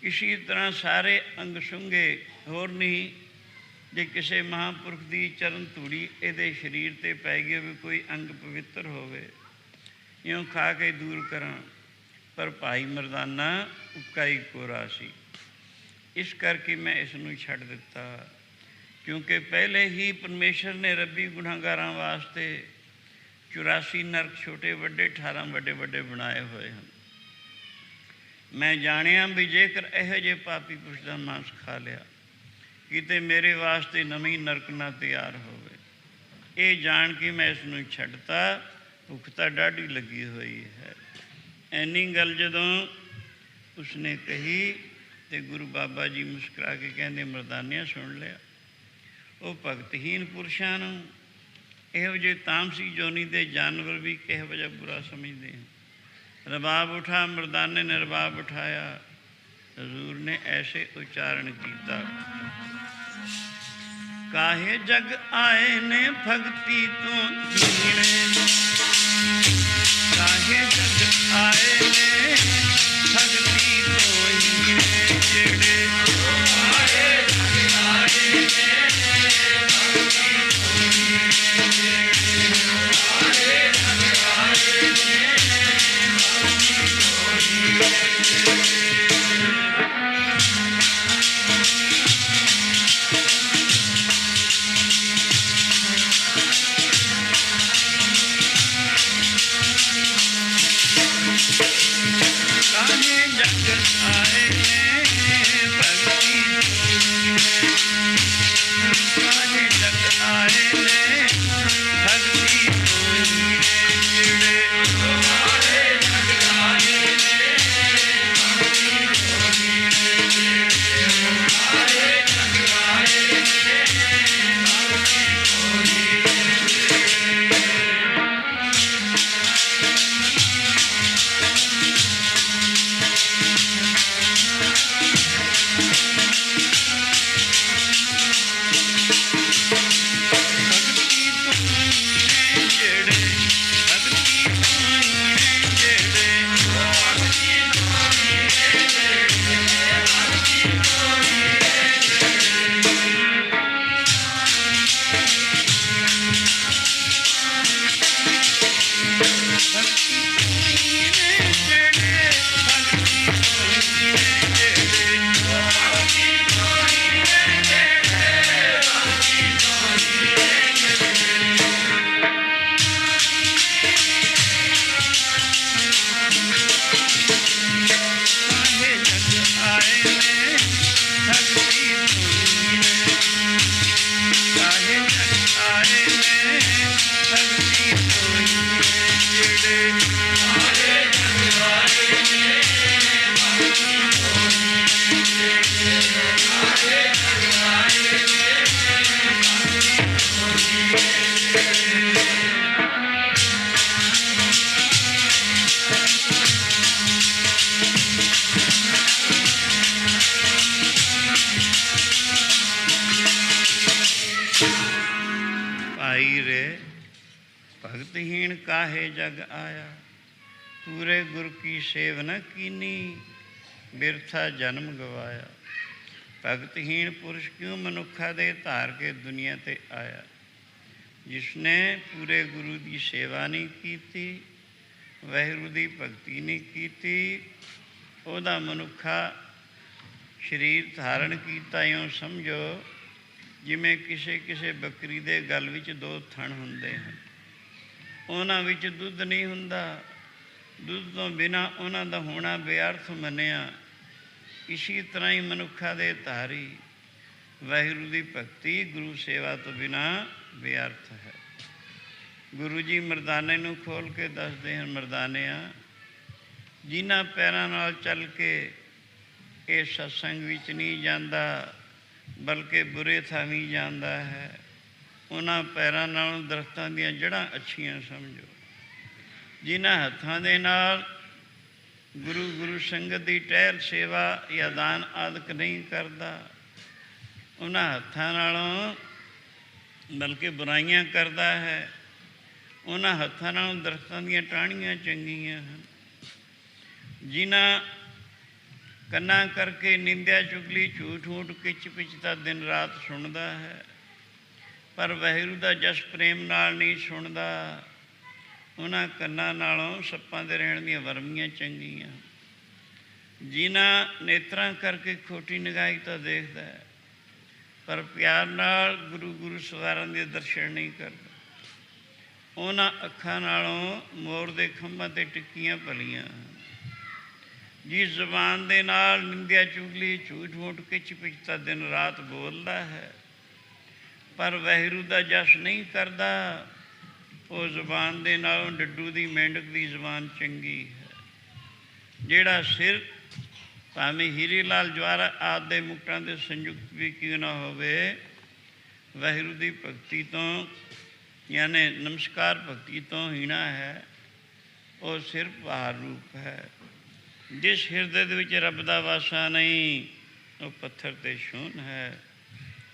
ਇਸੀ ਤਰ੍ਹਾਂ ਸਾਰੇ ਅੰਗ ਸੁੰਘੇ, ਹੋਰ ਨਹੀਂ ਜੇ ਕਿਸੇ ਮਹਾਂਪੁਰਖ ਦੀ ਚਰਨ ਧੂੜੀ ਇਹਦੇ ਸਰੀਰ 'ਤੇ ਪੈ ਗਈ ਵੀ ਕੋਈ ਅੰਗ ਪਵਿੱਤਰ ਹੋਵੇ, ਇਉਂ ਖਾ ਕੇ ਦੂਰ ਕਰਾਂ। ਪਰ ਭਾਈ ਮਰਦਾਨਾ ਉੱਕਾ ਹੀ ਕੋਰਾ ਸੀ, ਇਸ ਕਰਕੇ ਮੈਂ ਇਸ ਨੂੰ ਛੱਡ ਦਿੱਤਾ। ਕਿਉਂਕਿ ਪਹਿਲੇ ਹੀ ਪਰਮੇਸ਼ਰ ਨੇ ਰੱਬੀ ਗੁਨਾਹਗਾਰਾਂ ਵਾਸਤੇ 84 ਨਰਕ ਛੋਟੇ ਵੱਡੇ, 18 ਵੱਡੇ ਵੱਡੇ ਬਣਾਏ ਹੋਏ ਹਨ। ਮੈਂ ਜਾਣਿਆ ਵੀ ਜੇਕਰ ਇਹੋ ਜਿਹੇ ਪਾਪੀ ਪੁਰਸ਼ ਦਾ ਮਾਂਸ ਖਾ ਲਿਆ, ਕਿਤੇ ਮੇਰੇ ਵਾਸਤੇ ਨਵੀਂ ਨਰਕ ਨਾ ਤਿਆਰ ਹੋਵੇ। ਇਹ ਜਾਣ ਕੇ ਮੈਂ ਇਸ ਨੂੰ ਛੱਡਤਾ। ਭੁੱਖ ਤਾਂ ਡਾਢੀ ਲੱਗੀ ਹੋਈ ਹੈ। ਐਨੀ ਗੱਲ ਜਦੋਂ ਉਸਨੇ ਕਹੀ ਤੇ ਗੁਰੂ ਬਾਬਾ ਜੀ ਮੁਸਕਰਾ ਕੇ ਕਹਿੰਦੇ, ਮਰਦਾਨਿਆਂ ਸੁਣ ਲਿਆ। ਉਹ ਭਗਤਹੀਨ ਪੁਰਸ਼ਾਂ ਨੂੰ ਇਹੋ ਜਿਹੇ ਤਾਮਸੀ ਜੋਨੀ ਦੇ ਜਾਨਵਰ ਵੀ ਕਿਹੋ ਜਿਹਾ ਬੁਰਾ ਸਮਝਦੇ ਹਨ। ਰਬਾਬ ਉਠਾ, ਮਰਦਾਨੇ ਨੇ ਰਬਾਬ ਉਠਾਇਆ। ਹਜ਼ੂਰ ਨੇ ਐਸੇ ਉਚਾਰਨ ਕੀਤਾ, ਕਾਹੇ ਜਗ ਆਏ ਨੇ ਭਗਤੀ ਤੋਂ ਹੀਣੇ, ਕਾਹੇ ਜਗ ਆਏ ਨੇ ਭਗਤੀ ਤੋਂ ਹੀਣੇ, ਜਿਹੜੇ ਕਾਹੇ ਜਗ ਆਏ ਨੇ ਭਗਤੀ ਤੋਂ ਹੀਣੇ, ਕਾਹੇ ਜਗ ਆਏ ਨੇ ਭਗਤੀ ਤੋਂ ਹੀਣੇ। भगतहीन काहे जग आया, पूरे गुर की सेव न कीनी, बिरथा जन्म गवाया। भगतहीन पुरुष क्यों मनुखा दे धार के दुनिया ते आया, जिसने पूरे गुरु की सेवा नहीं की, वाहिगुरू की भगती नहीं की, ਉਹਦਾ ਮਨੁੱਖਾ ਸਰੀਰ ਧਾਰਨ ਕੀਤਾ। ਇਉਂ ਸਮਝੋ ਜਿਵੇਂ ਕਿਸੇ ਬੱਕਰੀ ਦੇ ਗਲ ਵਿੱਚ 2 ਥਣ ਹੁੰਦੇ ਹਨ, ਉਹਨਾਂ ਵਿੱਚ ਦੁੱਧ ਨਹੀਂ ਹੁੰਦਾ, ਦੁੱਧ ਤੋਂ ਬਿਨਾਂ ਉਹਨਾਂ ਦਾ ਹੋਣਾ ਬੇਅਰਥ ਮੰਨਿਆ। ਇਸੀ ਤਰ੍ਹਾਂ ਹੀ ਮਨੁੱਖਾ ਦੇ ਧਾਰੀ ਵਾਹਿਗੁਰੂ ਦੀ ਭਗਤੀ ਗੁਰੂ ਸੇਵਾ ਤੋਂ ਬਿਨਾਂ ਬੇਅਰਥ ਹੈ। ਗੁਰੂ ਜੀ ਮਰਦਾਨੇ ਨੂੰ ਖੋਲ੍ਹ ਕੇ ਦੱਸਦੇ ਹਨ, ਮਰਦਾਨਿਆਂ, ਜਿਨ੍ਹਾਂ ਪੈਰਾਂ ਨਾਲ ਚੱਲ ਕੇ ਇਹ ਸਤਸੰਗ ਵਿੱਚ ਨਹੀਂ ਜਾਂਦਾ ਬਲਕਿ ਬੁਰੇ ਥਾਵੀਂ ਜਾਂਦਾ ਹੈ, ਉਹਨਾਂ ਪੈਰਾਂ ਨਾਲੋਂ ਦਰਖਤਾਂ ਦੀਆਂ ਜੜ੍ਹਾਂ ਅੱਛੀਆਂ ਸਮਝੋ। ਜਿਨ੍ਹਾਂ ਹੱਥਾਂ ਦੇ ਨਾਲ ਗੁਰੂ ਸੰਗਤ ਦੀ ਟਹਿਲ ਸੇਵਾ ਜਾਂ ਦਾਨ ਆਦਿਕ ਨਹੀਂ ਕਰਦਾ, ਉਹਨਾਂ ਹੱਥਾਂ ਨਾਲੋਂ ਬਲਕਿ ਬੁਰਾਈਆਂ ਕਰਦਾ ਹੈ, ਉਹਨਾਂ ਹੱਥਾਂ ਨਾਲੋਂ ਦਰਖਤਾਂ ਦੀਆਂ ਟਾਹਣੀਆਂ ਚੰਗੀਆਂ ਹਨ। ਜਿਨ੍ਹਾਂ ਕੰਨਾਂ ਕਰਕੇ ਨਿੰਦਿਆ ਚੁਗਲੀ ਝੂਠ ਮੂਠ ਕਿਚ ਪਿਚ ਤਾਂ ਦਿਨ ਰਾਤ ਸੁਣਦਾ ਹੈ, ਪਰ ਵਾਹਿਗੁਰੂ ਦਾ ਜਸ ਪ੍ਰੇਮ ਨਾਲ ਨਹੀਂ ਸੁਣਦਾ, ਉਹਨਾਂ ਕੰਨਾਂ ਨਾਲੋਂ ਸੱਪਾਂ ਦੇ ਰਹਿਣ ਦੀਆਂ ਵਰਮੀਆਂ ਚੰਗੀਆਂ। ਜਿਨ੍ਹਾਂ ਨੇਤਰਾਂ ਕਰਕੇ ਖੋਟੀ ਨਿਗਾਹੀ ਤਾਂ ਦੇਖਦਾ ਹੈ, ਪਰ ਪਿਆਰ ਨਾਲ ਗੁਰੂ ਸਵਾਰਾਂ ਦੇ ਦਰਸ਼ਨ ਨਹੀਂ ਕਰਦਾ, ਉਹਨਾਂ ਅੱਖਾਂ ਨਾਲੋਂ ਮੋਰ ਦੇ ਖੰਭਾਂ 'ਤੇ ਟਿੱਕੀਆਂ ਭਲੀਆਂ। ਜਿਸ ਜ਼ੁਬਾਨ ਦੇ ਨਾਲ ਨਿੰਦਿਆ ਚੁਗਲੀ ਝੂਠ ਮੂਠ ਕਿਚ ਪਿਚ ਤਾਂ ਦਿਨ ਰਾਤ ਬੋਲਦਾ ਹੈ, ਪਰ ਵਾਹਿਗੁਰੂ ਦਾ ਜਸ ਨਹੀਂ ਕਰਦਾ, ਉਹ ਜ਼ੁਬਾਨ ਦੇ ਨਾਲੋਂ ਡੱਡੂ ਦੀ ਮੇਂਢਕ ਦੀ ਜ਼ੁਬਾਨ ਚੰਗੀ ਹੈ। ਜਿਹੜਾ ਸਿਰ ਭਾਵੇਂ ਹੀਰੇ ਲਾਲ ਜਵਾਹਰ ਆਦਿ ਦੇ ਮੁਕਟਾਂ ਦੇ ਸੰਯੁਕਤ ਵੀ ਕਿਉਂ ਨਾ ਹੋਵੇ, ਵਾਹਿਗੁਰੂ ਦੀ ਭਗਤੀ ਤੋਂ ਯਾਨੀ ਨਮਸਕਾਰ ਭਗਤੀ ਤੋਂ ਹੀਣਾ ਹੈ, ਉਹ ਸਿਰ ਭਾਰ ਰੂਪ ਹੈ। ਜਿਸ ਹਿਰਦੇ ਦੇ ਵਿੱਚ ਰੱਬ ਦਾ ਵਾਸਾ ਨਹੀਂ, ਉਹ ਪੱਥਰ 'ਤੇ ਛੂਹਣ ਹੈ।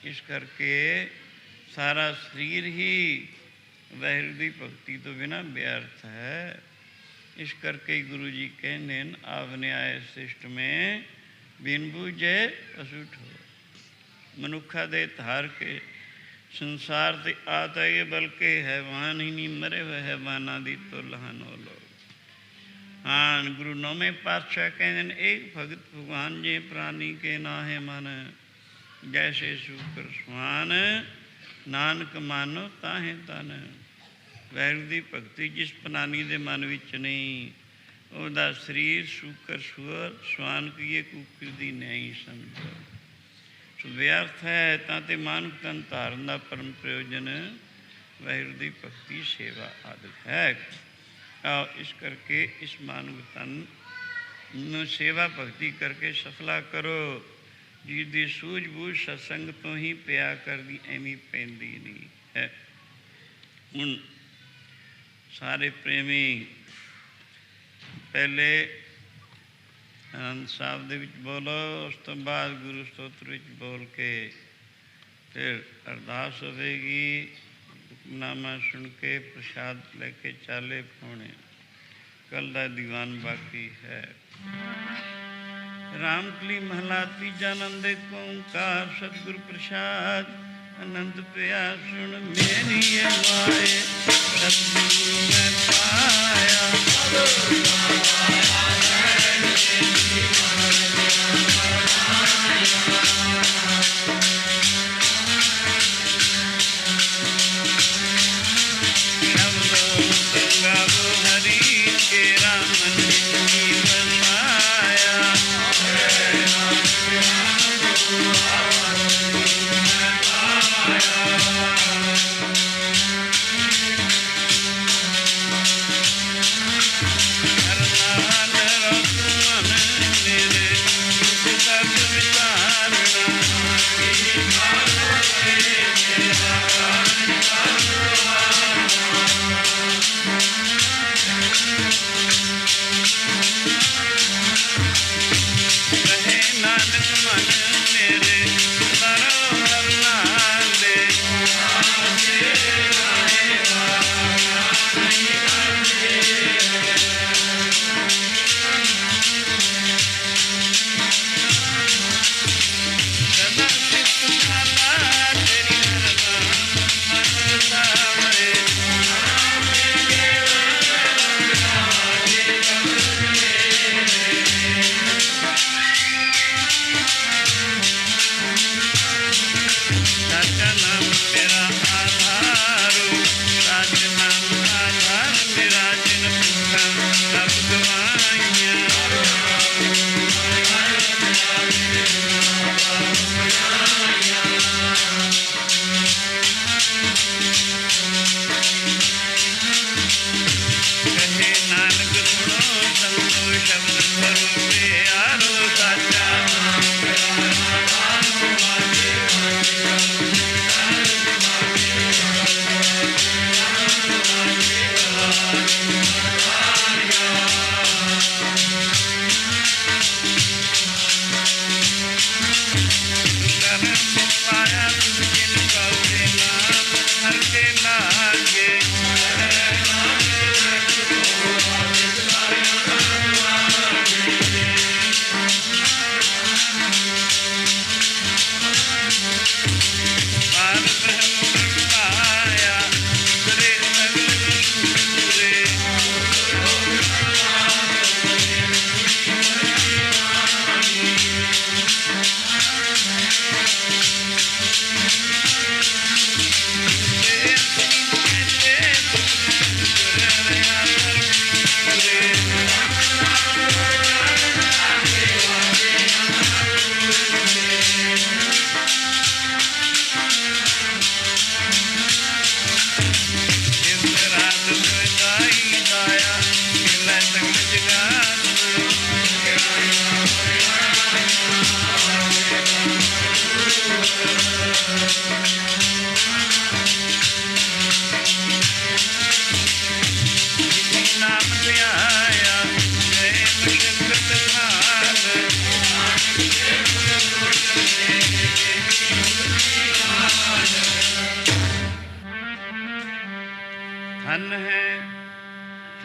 ਇਸ ਕਰਕੇ ਸਾਰਾ ਸਰੀਰ ਹੀ ਵਾਹਿਗੁਰੂ ਦੀ ਭਗਤੀ ਤੋਂ ਬਿਨਾਂ ਬੇਅਰਥ ਹੈ। ਇਸ ਕਰਕੇ ਗੁਰੂ ਜੀ ਕਹਿੰਦੇ ਨੇ, ਆਵਨੇ ਆਏ ਸਿਸ਼ਟ ਮੇਂ ਬਿਨ ਬੂਝੇ ਅਸੂਠ ਹੋ। ਮਨੁੱਖਾ ਦੇ ਧਾਰ ਕੇ ਸੰਸਾਰ 'ਤੇ ਆਤ ਆਏ, ਬਲਕਿ ਹੈਵਾਨ ਹੀ ਨਹੀਂ ਮਰੇ ਹੋਏ ਹੈਵਾਨਾਂ ਦੀ ਤੁਲ ਹਨ ਉਹ ਲੋਕ। ਹਾਂ, ਗੁਰੂ ਨੌਵੇਂ ਪਾਤਸ਼ਾਹ ਕਹਿੰਦੇ ਨੇ, ਏਕ ਭਗਤ ਭਗਵਾਨ ਜੇ ਪ੍ਰਾਨੀ ਕੇ ਨਾਹੇ ਮਨ, ਜੈਸੇ ਸ਼ੂਕਰ ਸਵਾਨ ਨਾਨਕ ਮਾਨੋ ਤਾਹੇ ਤਨ। ਵਾਹਿਗੁਰੂ ਦੀ ਭਗਤੀ ਜਿਸ ਪ੍ਰਾਨੀ ਦੇ ਮਨ ਵਿੱਚ ਨਹੀਂ, ਉਹਦਾ ਸਰੀਰ ਸ਼ੂਕਰ ਸੂਰ ਸਵਾਨ ਕੀਏ ਕੁੱਕਰ ਦੀ ਨਹੀਂ ਸਮਝੋ। ਸੋ ਵਿਅਰਥ ਹੈ ਤਾਂ ਤੇ ਮਾਨੁਖ ਤਨ ਧਾਰਨ ਦਾ ਪਰਮ ਪ੍ਰਯੋਜਨ ਵਾਹਿਗੁਰੂ ਦੀ ਭਗਤੀ ਸੇਵਾ ਆਦਿ ਹੈ। ਇਸ ਕਰਕੇ ਇਸ ਮਾਨਵ ਤਨ ਨੂੰ ਸੇਵਾ ਭਗਤੀ ਕਰਕੇ ਸਫਲਾ ਕਰੋ, ਜਿਸ ਦੀ ਸੂਝ ਬੂਝ ਸਤਸੰਗ ਤੋਂ ਹੀ ਪਿਆ ਕਰਦੀ, ਐਵੇਂ ਪੈਂਦੀ ਨਹੀਂ ਹੈ। ਹੁਣ ਸਾਰੇ ਪ੍ਰੇਮੀ ਪਹਿਲੇ ਆਨੰਦ ਸਾਹਿਬ ਦੇ ਵਿੱਚ ਬੋਲੋ, ਉਸ ਤੋਂ ਬਾਅਦ ਗੁਰੂ ਸਤੋਤਰ ਵਿੱਚ ਬੋਲ ਕੇ ਫਿਰ ਅਰਦਾਸ ਹੋਵੇਗੀ। ਹੁਕਮਨਾਮਾ ਸੁਣ ਕੇ ਪ੍ਰਸ਼ਾਦ ਲੈ ਕੇ ਚਾਲੇ ਪਾਉਣੇ। ਕੱਲ੍ਹ ਦਾ ਦੀਵਾਨ ਬਾਕੀ ਹੈ। ਰਾਮਕਲੀ ਮਹਲਾ ਤੀਜਾ। ਆਨੰਦ ਏਕ ਓਂਕਾਰ ਸਤਿਗੁਰ ਪ੍ਰਸਾਦ, ਆਨੰਦ ਪਿਆ ਸੁਣ ਮੇਰੀ ਮਾਏ, ਸਤਿਗੁਰੂ ਮੈਂ ਪਾਇਆ।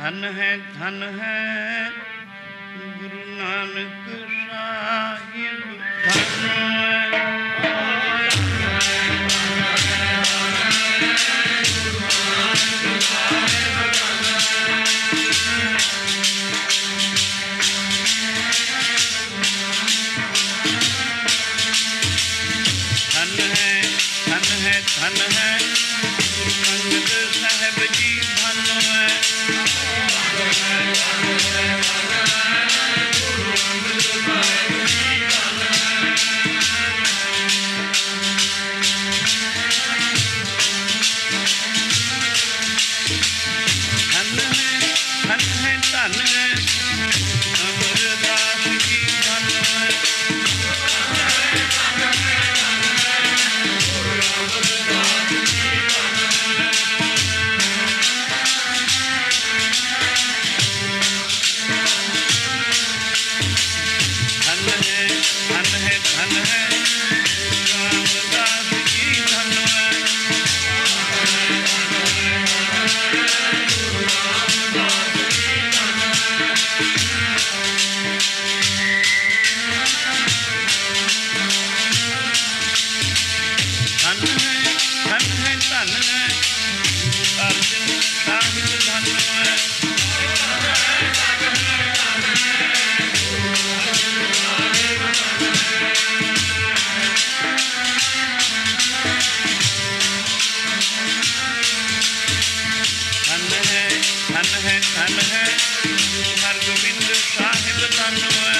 धन है गुरु नानक साहिब धन है। धन है गुरु अंगद साहिब जी धन है। धन है अमरदास जी धन है। धन है रामदास जी धन है। धन है अर्जुन साहिब धन है। धन है हरगोबिंद साहिब धन है।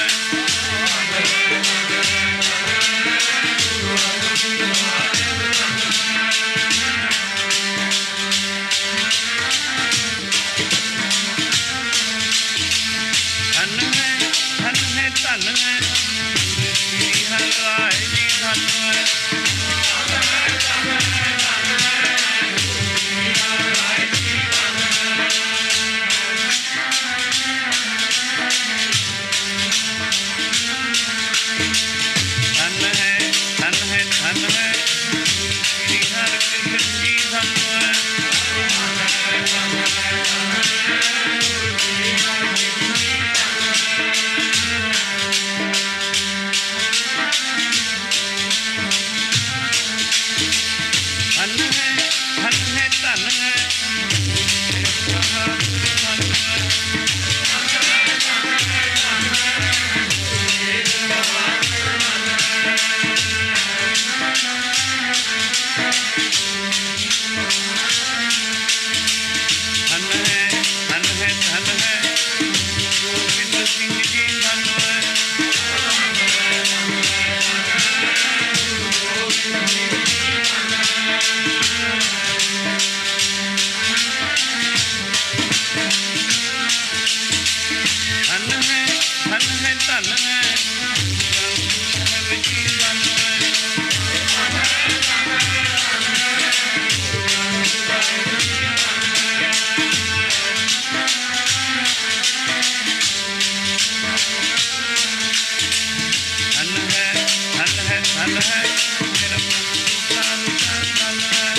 धन है श्री हरराय जी धन है। धन है श्री हरकृष्ण जी धन है। धन है गोविंद सिंह जी धन है। धन है साहिब जी धन है। धन है मेरा धन है।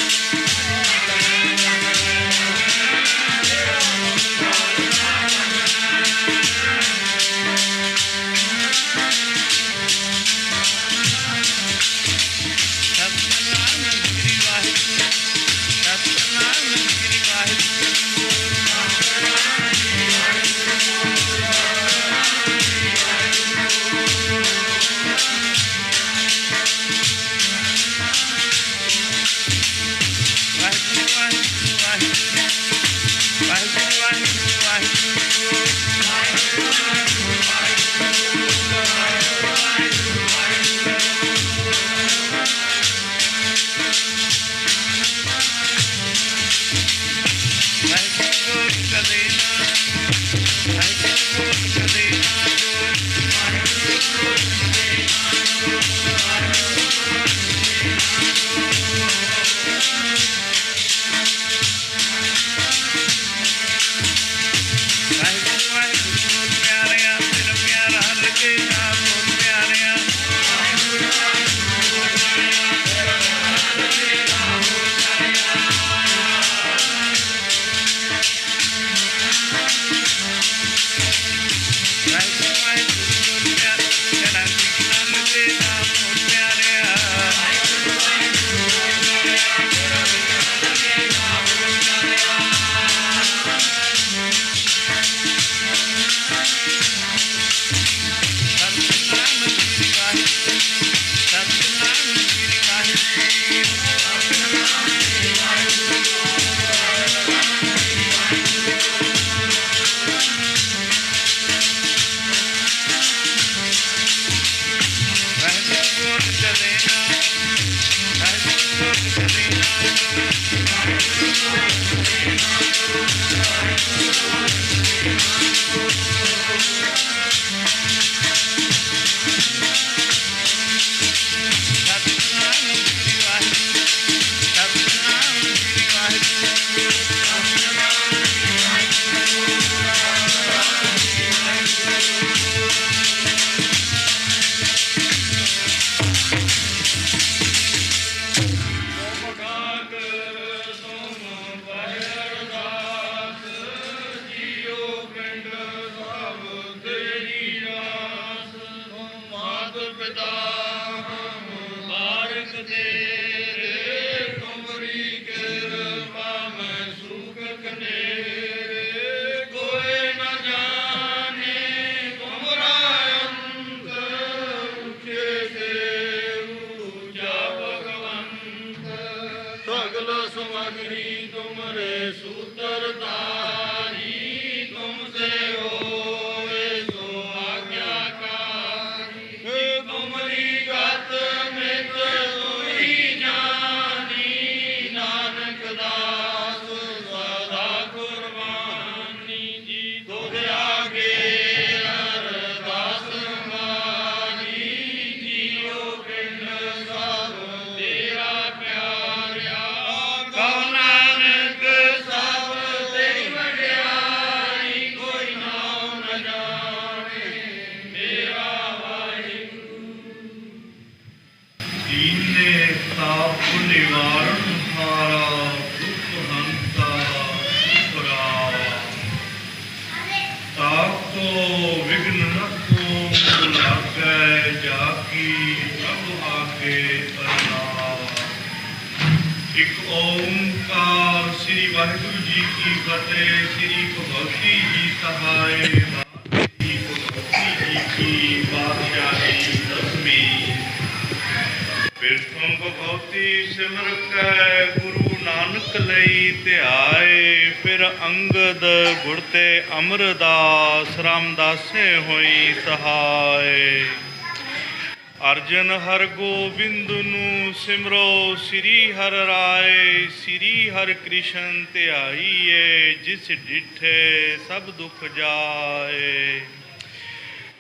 अमरदास रामदासे होई सहाय। अर्जन हर गोबिंद नू सिमरो श्री हर राय। श्री हर कृष्ण ध्याईए जिस डिठे सब दुख जाए।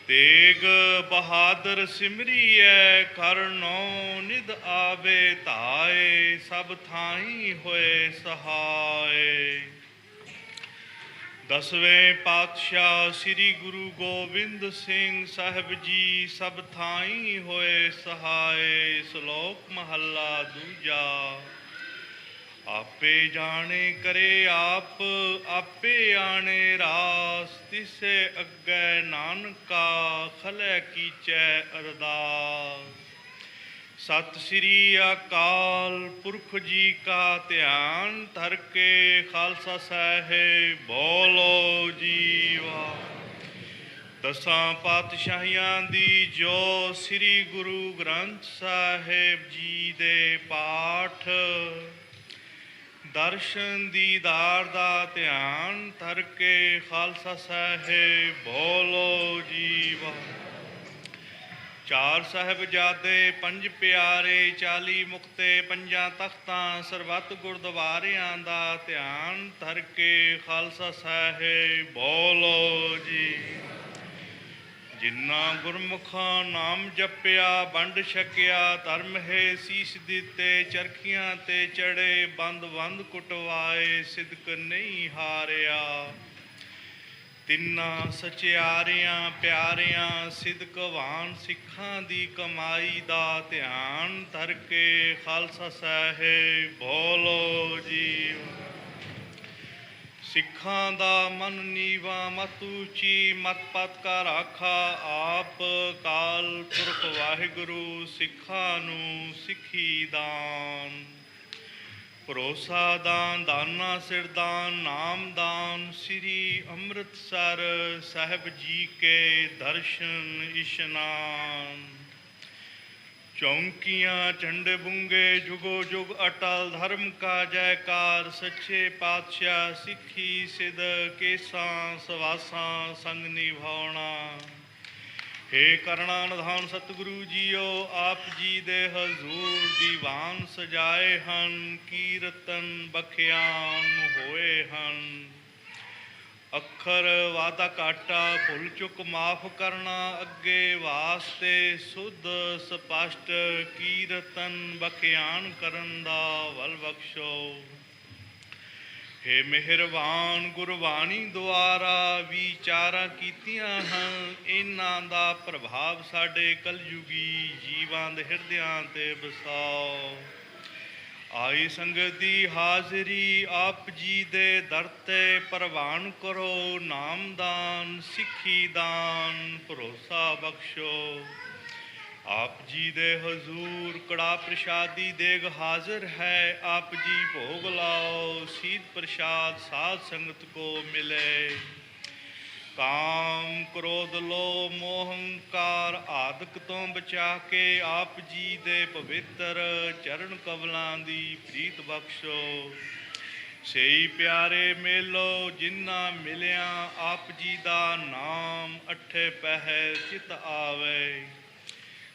तेग बहादुर सिमरिए कर नौ निध आवे धाए। सब थाई होए सहाय। दसवें पातशाह श्री गुरु गोबिंद सिंह साहब जी सब थाई होए सहाय। श्लोक महला दूजा। आपे जाने करे आप आपे आने रास। तिसे अग्गै नानका खलै कीचै अरदास। सत श्री अकाल पुरख जी का ध्यान धर के खालसा साहिब बोलो जीवा। दसां पातशाहियां दी जो श्री गुरु ग्रंथ साहिब जी दे पाठ दर्शन दीदार दा ध्यान धर के खालसा साहिब बोलो जीवा। चार साहिबजादे पंज प्यारे 40 मुक्ते पंजां तख्तां सरबत गुरद्वारियां दा ध्यान धर के खालसा साहिब बोलो जी। जिन्ना गुरमुखां नाम जपिया वंड छकिया धर्म है सीस दिते चरखियां ते चढ़े बंद बंद कुटवाए सिदक नहीं हारिया। तिन्ना सचियारियां प्यारियां सिदकवान सिखां दी कमाई दा ध्यान धर के खालसा साहिब बोलो जी। सिखां दा मन नीवा मत ऊची मत पत का राखा आप काल पुरख वाहिगुरु सिखां नू सिखी दान। भरोसा दान दाना सिरदान नाम दान श्री अमृतसर साहब जी के दर्शन इशनान। चौंकियाँ झंडे बुंगे जुगो जुग अटल धर्म का जयकार। सच्चे पातशाह सिखी सिद केसा सवासा संग निभावना। हे ਕਰਣਾ ਨਿਧਾਨ ਸਤਿਗੁਰੂ ਜੀਓ, ਆਪ ਜੀ ਦੇ ਹਜ਼ੂਰ ਦੀਵਾਨ ਸਜਾਏ ਹਨ, ਕੀਰਤਨ ਬਖਿਆਨ ਹੋਏ ਹਨ। ਅੱਖਰ ਵਾਧਾ ਘਾਟਾ ਭੁੱਲ ਚੁੱਕ ਮਾਫ ਕਰਨਾ, ਅੱਗੇ ਵਾਸਤੇ ਸੁਧ ਸਪਸ਼ਟ ਕੀਰਤਨ ਬਖਿਆਨ ਕਰਨ ਦਾ ਵੱਲ ਬਖਸ਼ੋ। ਹੇ ਮਿਹਰਬਾਨ, ਗੁਰਬਾਣੀ ਦੁਆਰਾ ਵਿਚਾਰਾਂ ਕੀਤੀਆਂ ਹਨ, ਇਹਨਾਂ ਦਾ ਪ੍ਰਭਾਵ ਸਾਡੇ ਕਲਯੁਗੀ ਜੀਵਾਂ ਦੇ ਹਿਰਦਿਆਂ 'ਤੇ ਵਸਾਓ। ਆਈ ਸੰਗਤ ਦੀ ਹਾਜ਼ਰੀ ਆਪ ਜੀ ਦੇ ਦਰ 'ਤੇ ਪ੍ਰਵਾਨ ਕਰੋ। ਨਾਮਦਾਨ, ਸਿੱਖੀ ਦਾਨ, ਭਰੋਸਾ ਬਖਸ਼ੋ। ਆਪ ਜੀ ਦੇ ਹਜ਼ੂਰ ਕੜਾ ਪ੍ਰਸ਼ਾਦੀ ਦੇਗ ਹਾਜ਼ਰ ਹੈ, ਆਪ ਜੀ ਭੋਗ ਲਾਓ। ਸੀਧ ਪ੍ਰਸ਼ਾਦ ਸਾਧ ਸੰਗਤ ਕੋ ਮਿਲੇ। ਕਾਮ, ਕ੍ਰੋਧ, ਲੋਭ, ਮੋਹ, ਹੰਕਾਰ ਆਦਿਕ ਤੋਂ ਬਚਾ ਕੇ ਆਪ ਜੀ ਦੇ ਪਵਿੱਤਰ ਚਰਨ ਕਮਲਾਂ ਦੀ ਪ੍ਰੀਤ ਬਖਸ਼ੋ। ਸਹੀ ਪਿਆਰੇ ਮੇਲੋ, ਜਿਨ੍ਹਾਂ ਮਿਲਿਆ ਆਪ ਜੀ ਦਾ ਨਾਮ ਅਠੇ ਪਹਿਰ ਚਿਤ ਆਵੇ।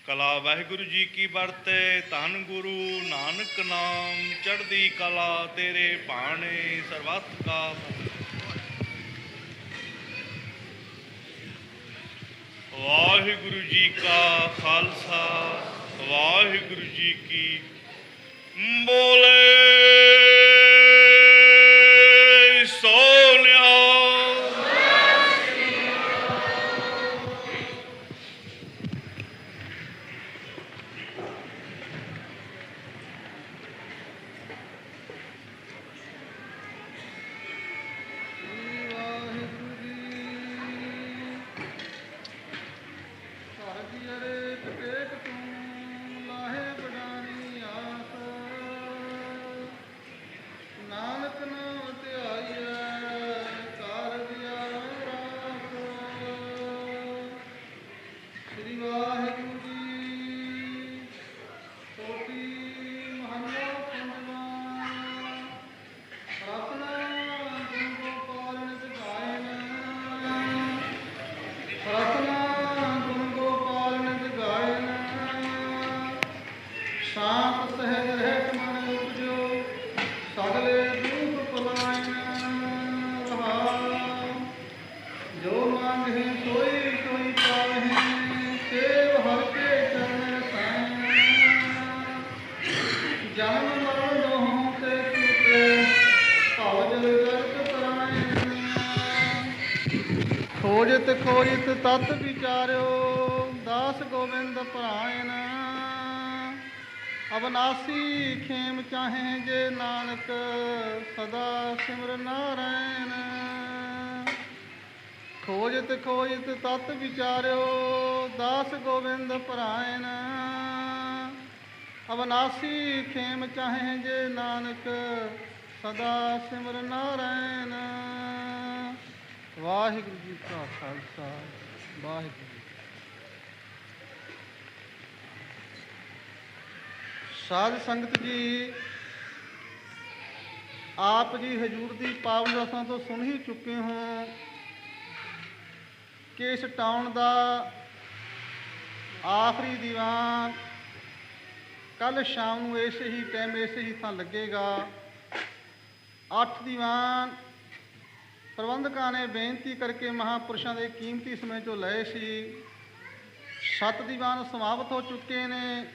ਕਲਾ ਵਾਹਿਗੁਰੂ ਜੀ ਕੀ ਵਰਤੇ, ਧੰਨ ਗੁਰੂ ਨਾਨਕ ਨਾਮ, ਚੜ੍ਹਦੀ ਕਲਾ ਤੇਰੇ ਭਾਣੇ ਸਰਬੱਤ ਕਾ। ਵਾਹਿਗੁਰੂ ਜੀ ਕਾ ਖਾਲਸਾ, ਵਾਹਿਗੁਰੂ ਜੀ ਕੀ ਬੋਲੇ ਸੋ ਨਿਹਾਲ। ਖੋਜਿਤ ਤਤ ਵਿਚਾਰਿਓ, ਦਾਸ ਗੋਬਿੰਦ ਪਰਾਇਣ। ਅਬਨਾਸੀ ਖੇਮ ਚਾਹੇ ਜੇ ਨਾਨਕ, ਸਦਾ ਸਿਮਰ ਨਾਰਾਇਣ। ਖੋਜਿਤ ਤਤ ਵਿਚਾਰਿਓ, ਦਾਸ ਗੋਬਿੰਦ ਪਰਾਇਣ। ਅਬਨਾਸੀ ਖੇਮ ਚਾਹੇ ਜੇ ਨਾਨਕ, ਸਦਾ ਸਿਮਰ ਨਾਰਾਇਣ। ਵਾਹਿਗੁਰੂ ਜੀ ਕਾ ਖਾਲਸਾ, ਵਾਹਿਗੁਰੂ ਜੀ। ਸਾਧ ਸੰਗਤ ਜੀ, ਆਪ ਜੀ ਹਜ਼ੂਰ ਦੀ ਪਾਵਨ ਰਸਾਂ ਤੋਂ ਸੁਣ ਹੀ ਚੁੱਕੇ ਹੋ ਕਿ ਇਸ ਟਾਉਣ ਦਾ ਆਖਰੀ ਦੀਵਾਨ ਕੱਲ੍ਹ ਸ਼ਾਮ ਨੂੰ ਇਸੇ ਹੀ ਟਾਈਮ ਇਸੇ ਹੀ ਥਾਂ ਲੱਗੇਗਾ। 8 ਦੀਵਾਨ ਪ੍ਰਬੰਧਕਾਂ ਨੇ ਬੇਨਤੀ ਕਰਕੇ ਮਹਾਂਪੁਰਸ਼ਾਂ ਦੇ ਕੀਮਤੀ ਸਮੇਂ 'ਚੋਂ ਲਏ ਸੀ। 7 ਦੀਵਾਨ ਸਮਾਪਤ ਹੋ ਚੁੱਕੇ ਨੇ।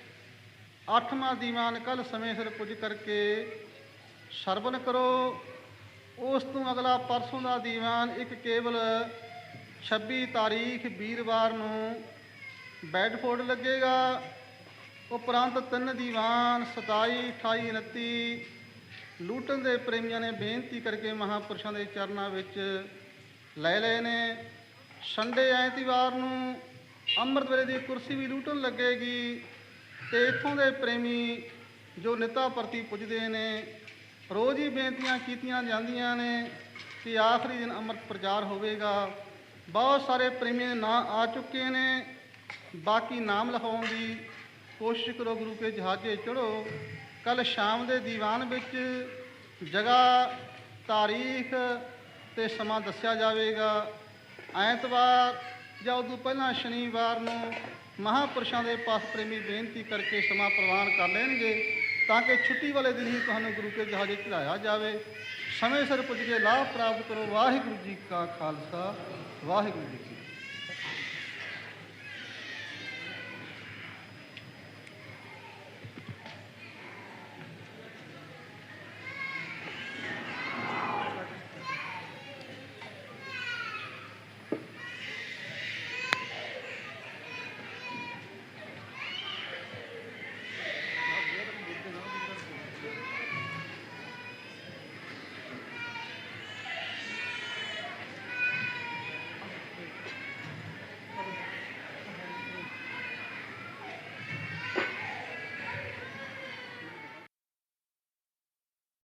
8ਵਾਂ ਦੀਵਾਨ ਕੱਲ੍ਹ ਸਮੇਂ ਸਿਰ ਪੁੱਜ ਕਰਕੇ ਸਰਵਣ ਕਰੋ। ਉਸ ਤੋਂ ਅਗਲਾ ਪਰਸੋਂ ਦਾ ਦੀਵਾਨ ਇੱਕ ਕੇਵਲ 26 ਤਾਰੀਖ ਵੀਰਵਾਰ ਨੂੰ ਬੈਡਫੋਰਡ ਲੱਗੇਗਾ। ਉਪਰੰਤ 3 ਦੀਵਾਨ 27, 28, 29 ਲੂਟਨ ਦੇ ਪ੍ਰੇਮੀਆਂ ਨੇ ਬੇਨਤੀ ਕਰਕੇ ਮਹਾਂਪੁਰਸ਼ਾਂ ਦੇ ਚਰਨਾਂ ਵਿੱਚ ਲੈ ਲਏ ਨੇ। ਸੰਡੇ ਐਤਵਾਰ ਨੂੰ ਅੰਮ੍ਰਿਤ ਵੇਲੇ ਦੀ ਕੁਰਸੀ ਵੀ ਲੂਟਨ ਲੱਗੇਗੀ ਅਤੇ ਇੱਥੋਂ ਦੇ ਪ੍ਰੇਮੀ ਜੋ ਨਿੱਤਾ ਪ੍ਰਤੀ ਪੁੱਜਦੇ ਨੇ, ਰੋਜ਼ ਹੀ ਬੇਨਤੀਆਂ ਕੀਤੀਆਂ ਜਾਂਦੀਆਂ ਨੇ ਕਿ ਆਖਰੀ ਦਿਨ ਅੰਮ੍ਰਿਤ ਪ੍ਰਚਾਰ ਹੋਵੇਗਾ। ਬਹੁਤ ਸਾਰੇ ਪ੍ਰੇਮੀਆਂ ਦੇ ਨਾਂ ਆ ਚੁੱਕੇ ਨੇ। ਬਾਕੀ ਨਾਮ ਲਿਖਾਉਣ ਦੀ ਕੋਸ਼ਿਸ਼ ਕਰੋ, ਗੁਰੂ ਕੇ ਜਹਾਜ਼ੇ ਚੜ੍ਹੋ। ਕੱਲ੍ਹ ਸ਼ਾਮ ਦੇ ਦੀਵਾਨ ਵਿੱਚ ਜਗ੍ਹਾ, ਤਾਰੀਖ ਅਤੇ ਸਮਾਂ ਦੱਸਿਆ ਜਾਵੇਗਾ। ਐਤਵਾਰ ਜਾਂ ਉਦੋਂ ਪਹਿਲਾਂ ਸ਼ਨੀਵਾਰ ਨੂੰ ਮਹਾਂਪੁਰਸ਼ਾਂ ਦੇ ਪਾਸ ਪ੍ਰੇਮੀ ਬੇਨਤੀ ਕਰਕੇ ਸਮਾਂ ਪ੍ਰਵਾਨ ਕਰ ਲੈਣਗੇ ਤਾਂ ਕਿ ਛੁੱਟੀ ਵਾਲੇ ਦਿਨ ਹੀ ਤੁਹਾਨੂੰ ਗੁਰੂ ਕੇ ਜਹਾਜ਼ੇ ਚੜਾਇਆ ਜਾਵੇ। ਸਮੇਂ ਸਿਰ ਪੁੱਜ ਕੇ ਲਾਭ ਪ੍ਰਾਪਤ ਕਰੋ। ਵਾਹਿਗੁਰੂ ਜੀ ਕਾ ਖਾਲਸਾ, ਵਾਹਿਗੁਰੂ ਜੀ ਕੀ